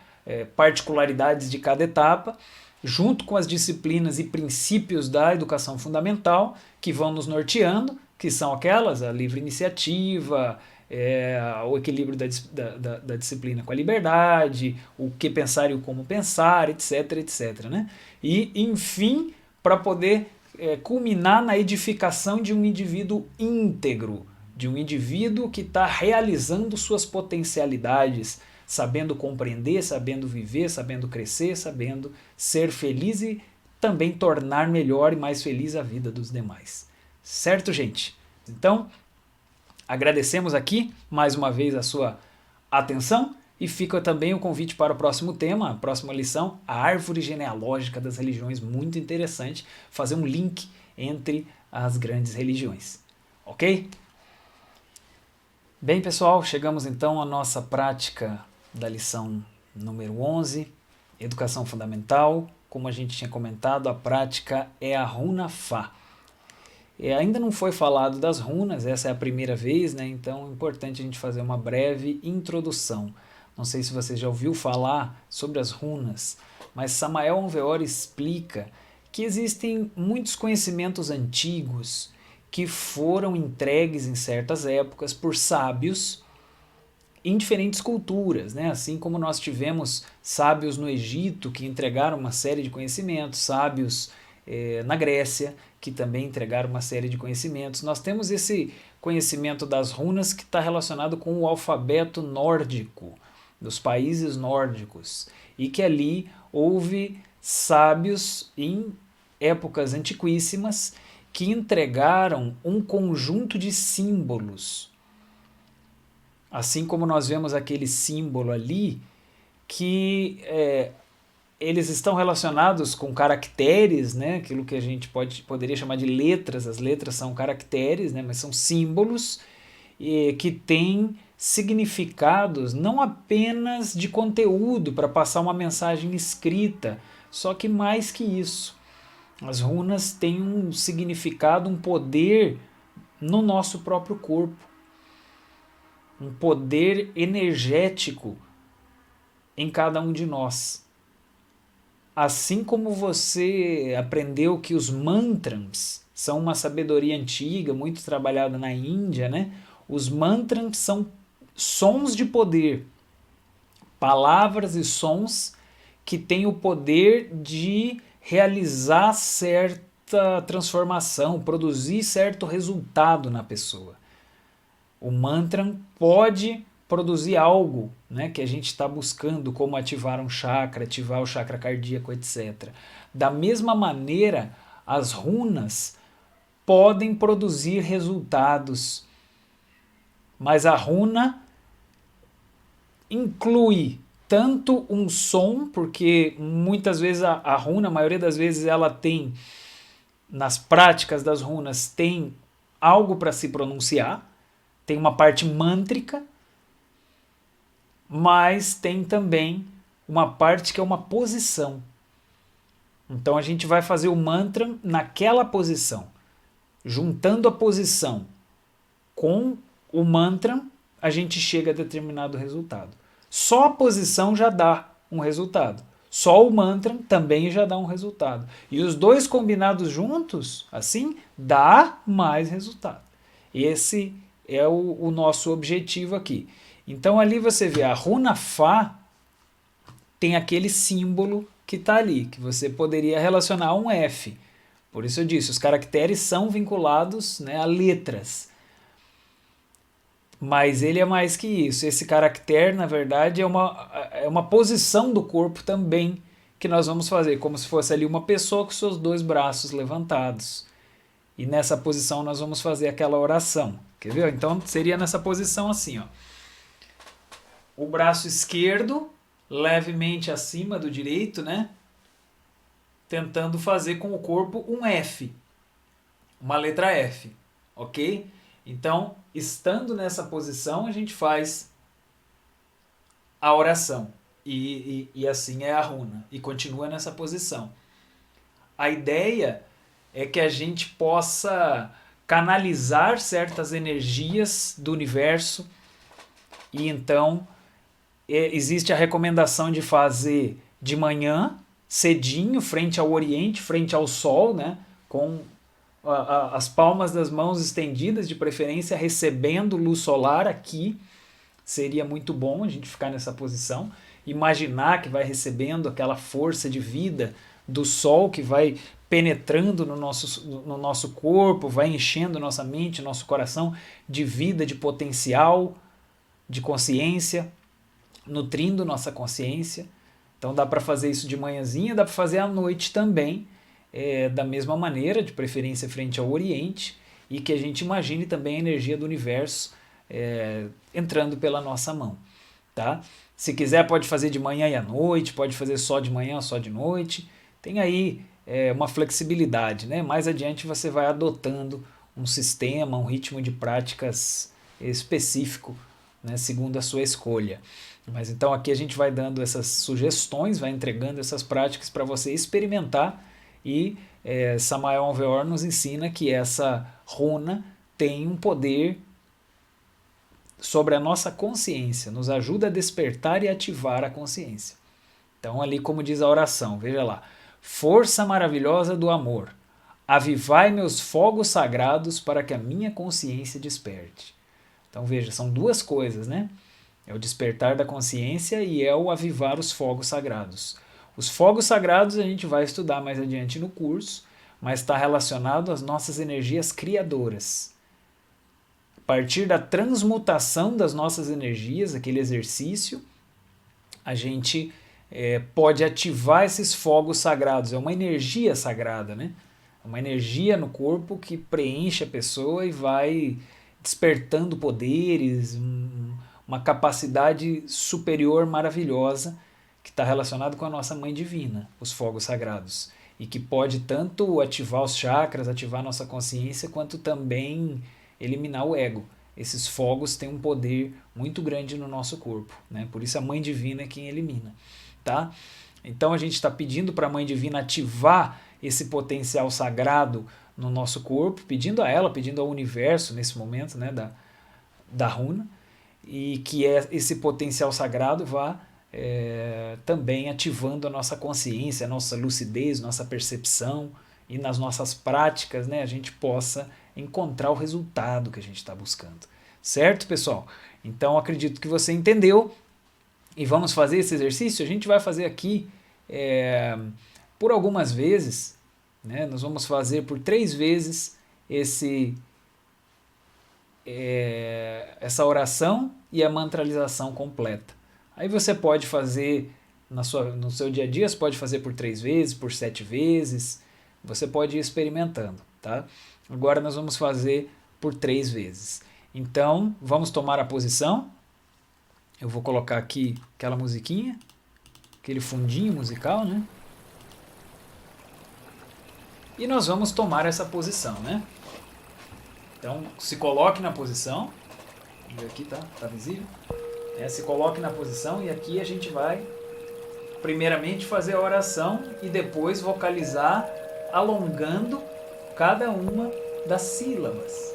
particularidades de cada etapa, junto com as disciplinas e princípios da educação fundamental, que vão nos norteando, que são aquelas, a livre iniciativa, o equilíbrio da disciplina com a liberdade, o que pensar e o como pensar, etc, etc. Né? E, enfim, para poder culminar na edificação de um indivíduo íntegro, de um indivíduo que está realizando suas potencialidades, sabendo compreender, sabendo viver, sabendo crescer, sabendo ser feliz e também tornar melhor e mais feliz a vida dos demais. Certo, gente? Então, agradecemos aqui mais uma vez a sua atenção e fica também o convite para o próximo tema, a próxima lição, a árvore genealógica das religiões, muito interessante, fazer um link entre as grandes religiões. Ok? Bem, pessoal, chegamos então à nossa prática da lição número 11, Educação Fundamental. Como a gente tinha comentado, a prática é a runa Fá. Ainda não foi falado das runas, essa é a primeira vez, né? Então é importante a gente fazer uma breve introdução. Não sei se você já ouviu falar sobre as runas, mas Samael Aun Weor explica que existem muitos conhecimentos antigos que foram entregues em certas épocas por sábios em diferentes culturas, né? Assim como nós tivemos sábios no Egito que entregaram uma série de conhecimentos, sábios na Grécia que também entregaram uma série de conhecimentos. Nós temos esse conhecimento das runas que está relacionado com o alfabeto nórdico, dos países nórdicos, e que ali houve sábios em épocas antiquíssimas que entregaram um conjunto de símbolos. Assim como nós vemos aquele símbolo ali, que eles estão relacionados com caracteres, né? Aquilo que a gente poderia chamar de letras. As letras são caracteres, né? Mas são símbolos que têm significados não apenas de conteúdo para passar uma mensagem escrita, só que mais que isso. As runas têm um significado, um poder no nosso próprio corpo, um poder energético em cada um de nós. Assim como você aprendeu que os mantras são uma sabedoria antiga, muito trabalhada na Índia, né? Os mantras são sons de poder, palavras e sons que têm o poder de realizar certa transformação, produzir certo resultado na pessoa. O mantra pode produzir algo, né, que a gente está buscando, como ativar um chakra, ativar o chakra cardíaco, etc. Da mesma maneira, as runas podem produzir resultados mas a runa inclui tanto um som, porque muitas vezes a runa, a maioria das vezes ela tem, nas práticas das runas, tem algo para se pronunciar, tem uma parte mântrica, mas tem também uma parte que é uma posição. Então a gente vai fazer o mantra naquela posição. Juntando a posição com o mantra, a gente chega a determinado resultado. Só a posição já dá um resultado. Só o mantra também já dá um resultado. E os dois combinados juntos, assim, dá mais resultado. Esse é o nosso objetivo aqui. Então ali você vê a runa Fá tem aquele símbolo que está ali, que você poderia relacionar a um F. Por isso eu disse, os caracteres são vinculados, né, a letras. Mas ele é mais que isso. Esse caractere, na verdade, é uma posição do corpo também que nós vamos fazer, como se fosse ali uma pessoa com seus dois braços levantados. E nessa posição nós vamos fazer aquela oração. Quer ver? Então seria nessa posição assim, ó. O braço esquerdo levemente acima do direito, né? Tentando fazer com o corpo um F. Uma letra F, ok? Então, estando nessa posição, a gente faz a oração. E assim é a runa. E continua nessa posição. A ideia é que a gente possa canalizar certas energias do universo. E então, existe a recomendação de fazer de manhã, cedinho, frente ao Oriente, frente ao Sol, né? Com as palmas das mãos estendidas, de preferência recebendo luz solar aqui. Seria muito bom a gente ficar nessa posição, imaginar que vai recebendo aquela força de vida do sol que vai penetrando no nosso corpo, vai enchendo nossa mente, nosso coração de vida, de potencial, de consciência, nutrindo nossa consciência. Então dá para fazer isso de manhãzinha, dá para fazer à noite também, da mesma maneira, de preferência frente ao Oriente, e que a gente imagine também a energia do universo entrando pela nossa mão. Tá? Se quiser pode fazer de manhã e à noite, pode fazer só de manhã ou só de noite. Tem aí uma flexibilidade. Né? Mais adiante você vai adotando um sistema, um ritmo de práticas específico, né, segundo a sua escolha. Mas então aqui a gente vai dando essas sugestões, vai entregando essas práticas para você experimentar. E Samael Aun Weor nos ensina que essa runa tem um poder sobre a nossa consciência, nos ajuda a despertar e ativar a consciência. Então ali como diz a oração, veja lá, força maravilhosa do amor, avivai meus fogos sagrados para que a minha consciência desperte. Então veja, são duas coisas, né? É o despertar da consciência e é o avivar os fogos sagrados. Os fogos sagrados a gente vai estudar mais adiante no curso, mas está relacionado às nossas energias criadoras. A partir da transmutação das nossas energias, aquele exercício, a gente pode ativar esses fogos sagrados. É uma energia sagrada, né? É uma energia no corpo que preenche a pessoa e vai despertando poderes, uma capacidade superior maravilhosa que está relacionado com a nossa mãe divina, os fogos sagrados, e que pode tanto ativar os chakras, ativar a nossa consciência, quanto também eliminar o ego. Esses fogos têm um poder muito grande no nosso corpo, né? Por isso a mãe divina é quem elimina, tá? Então a gente está pedindo para a mãe divina ativar esse potencial sagrado no nosso corpo, pedindo a ela, pedindo ao universo nesse momento, né, da runa, e que esse potencial sagrado vá também ativando a nossa consciência, a nossa lucidez, nossa percepção, e nas nossas práticas, né, a gente possa encontrar o resultado que a gente está buscando. Certo, pessoal? Então acredito que você entendeu e vamos fazer esse exercício. A gente vai fazer aqui por algumas vezes, né? Nós vamos fazer por 3 vezes essa oração e a mantralização completa. Aí você pode fazer no seu dia a dia, você pode fazer por 3 vezes, por 7 vezes, você pode ir experimentando, tá? Agora nós vamos fazer por 3 vezes. Então, vamos tomar a posição. Eu vou colocar aqui aquela musiquinha, aquele fundinho musical, né? E nós vamos tomar essa posição, né? Então, se coloque na posição. E aqui tá visível? Se coloque na posição e aqui a gente vai primeiramente fazer a oração e depois vocalizar alongando cada uma das sílabas.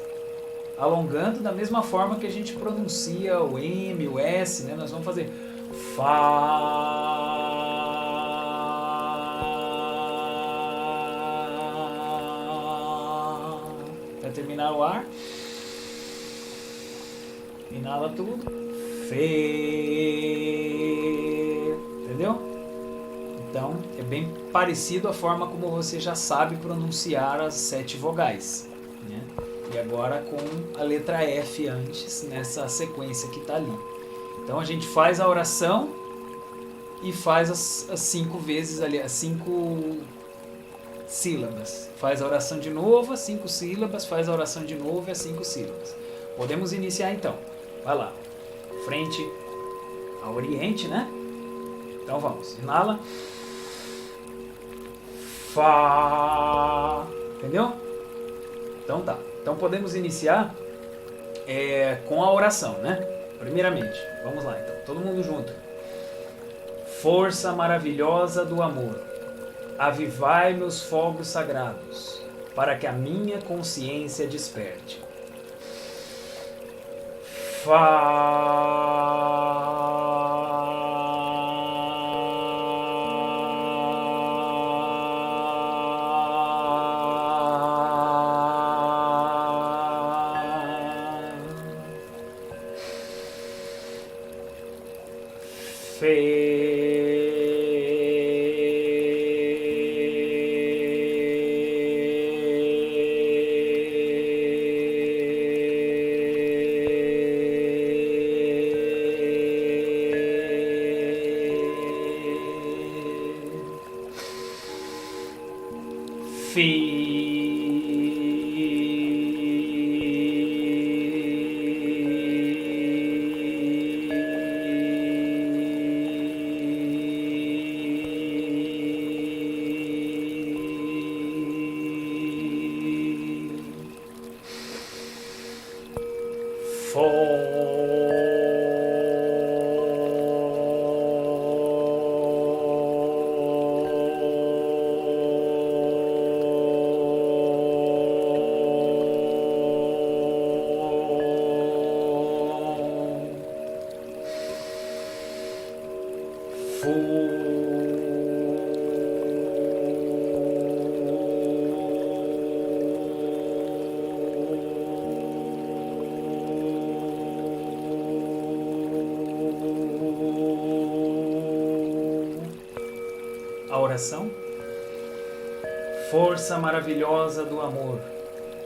Alongando da mesma forma que a gente pronuncia o M, o S, né? Nós vamos fazer Fá. Vai terminar o ar. Inala tudo. Fê. Entendeu? Então, é bem parecido a forma como você já sabe pronunciar as 7 vogais, né? E agora com a letra F antes, nessa sequência que está ali. Então a gente faz a oração e faz as 5 vezes ali, as 5 sílabas. Faz a oração de novo, as 5 sílabas, faz a oração de novo e as 5 sílabas. Podemos iniciar então. Vai lá. Frente ao Oriente, né? Então vamos. Inala. Fá. Entendeu? Então tá. Então podemos iniciar com a oração, né? Primeiramente. Vamos lá então. Todo mundo junto. Força maravilhosa do amor, avivai meus fogos sagrados, para que a minha consciência desperte. A oração. Força maravilhosa do amor,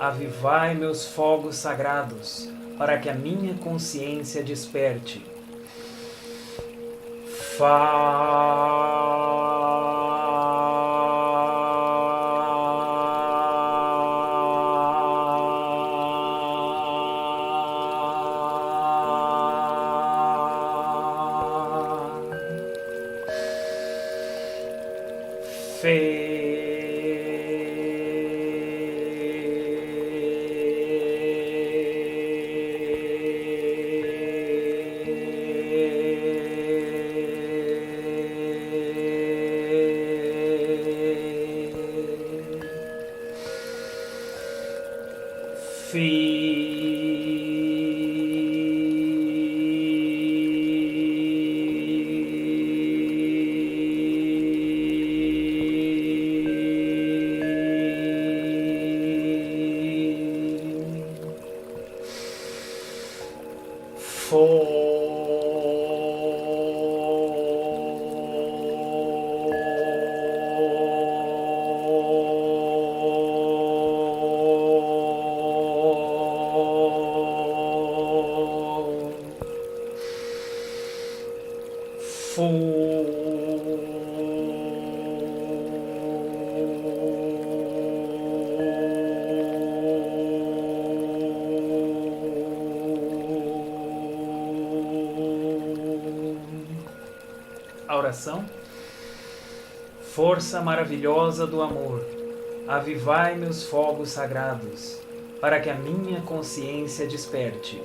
avivai meus fogos sagrados, para que a minha consciência desperte. A oração. Força maravilhosa do amor, avivai meus fogos sagrados, para que a minha consciência desperte.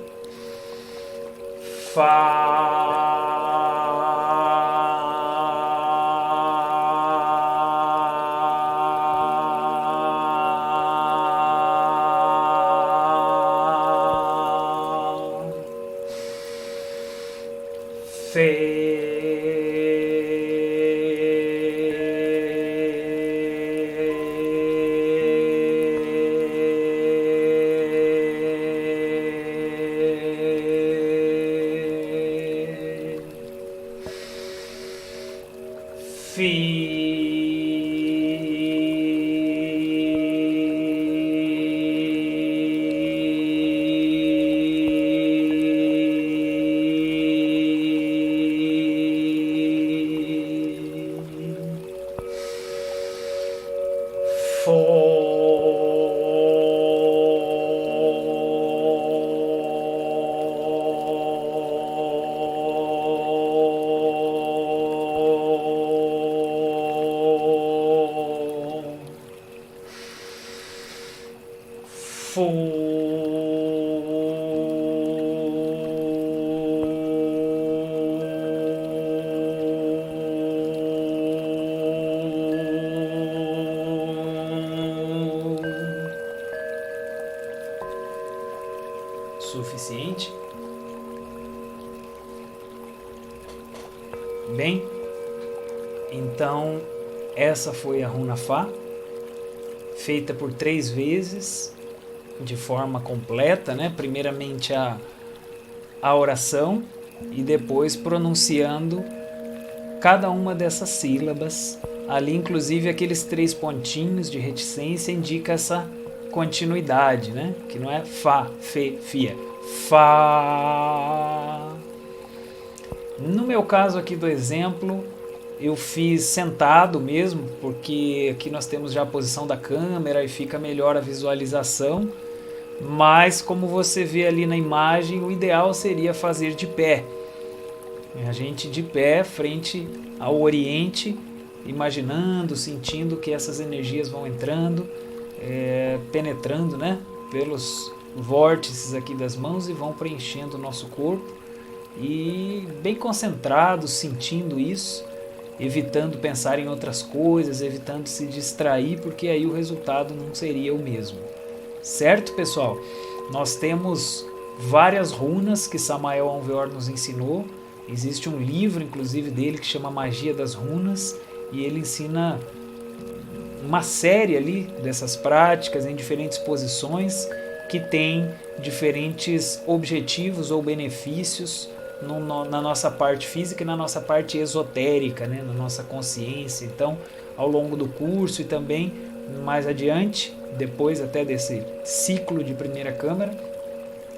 Suficiente? Bem, então essa foi a Runa Fá, feita por 3 vezes, de forma completa, né? Primeiramente a oração e depois pronunciando cada uma dessas sílabas. Ali, inclusive, aqueles 3 pontinhos de reticência indica essa continuidade, né? Que não é Fá, Fê, Fia. Fá. No meu caso aqui do exemplo, eu fiz sentado mesmo, porque aqui nós temos já a posição da câmera e fica melhor a visualização. Mas como você vê ali na imagem, o ideal seria fazer de pé. A gente de pé, frente ao Oriente, imaginando, sentindo que essas energias vão entrando, penetrando, né, pelos vórtices aqui das mãos e vão preenchendo o nosso corpo. E bem concentrados, sentindo isso, evitando pensar em outras coisas, evitando se distrair, porque aí o resultado não seria o mesmo. Certo, pessoal? Nós temos várias runas que Samael Aun Weor nos ensinou. Existe um livro, inclusive, dele que chama Magia das Runas, e ele ensina uma série ali dessas práticas em diferentes posições que tem diferentes objetivos ou benefícios na nossa parte física e na nossa parte esotérica, né? Na nossa consciência. Então, ao longo do curso e também mais adiante, depois até desse ciclo de primeira câmara,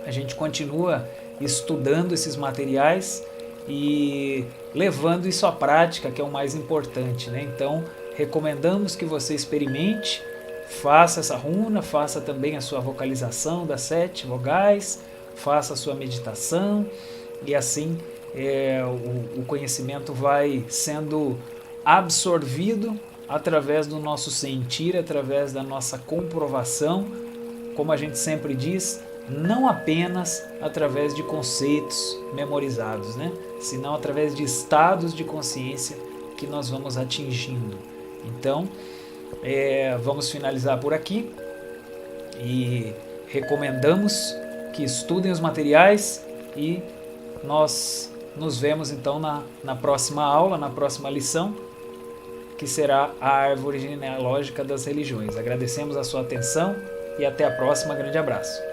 a gente continua estudando esses materiais e levando isso à prática, que é o mais importante, né? Então, recomendamos que você experimente, faça essa runa, faça também a sua vocalização das 7 vogais, faça a sua meditação, e assim o conhecimento vai sendo absorvido através do nosso sentir, através da nossa comprovação, como a gente sempre diz, não apenas através de conceitos memorizados, né? Senão através de estados de consciência que nós vamos atingindo. Então, vamos finalizar por aqui e recomendamos que estudem os materiais e nós nos vemos então na próxima aula, na próxima lição, que será a árvore genealógica das religiões. Agradecemos a sua atenção e até a próxima. Grande abraço.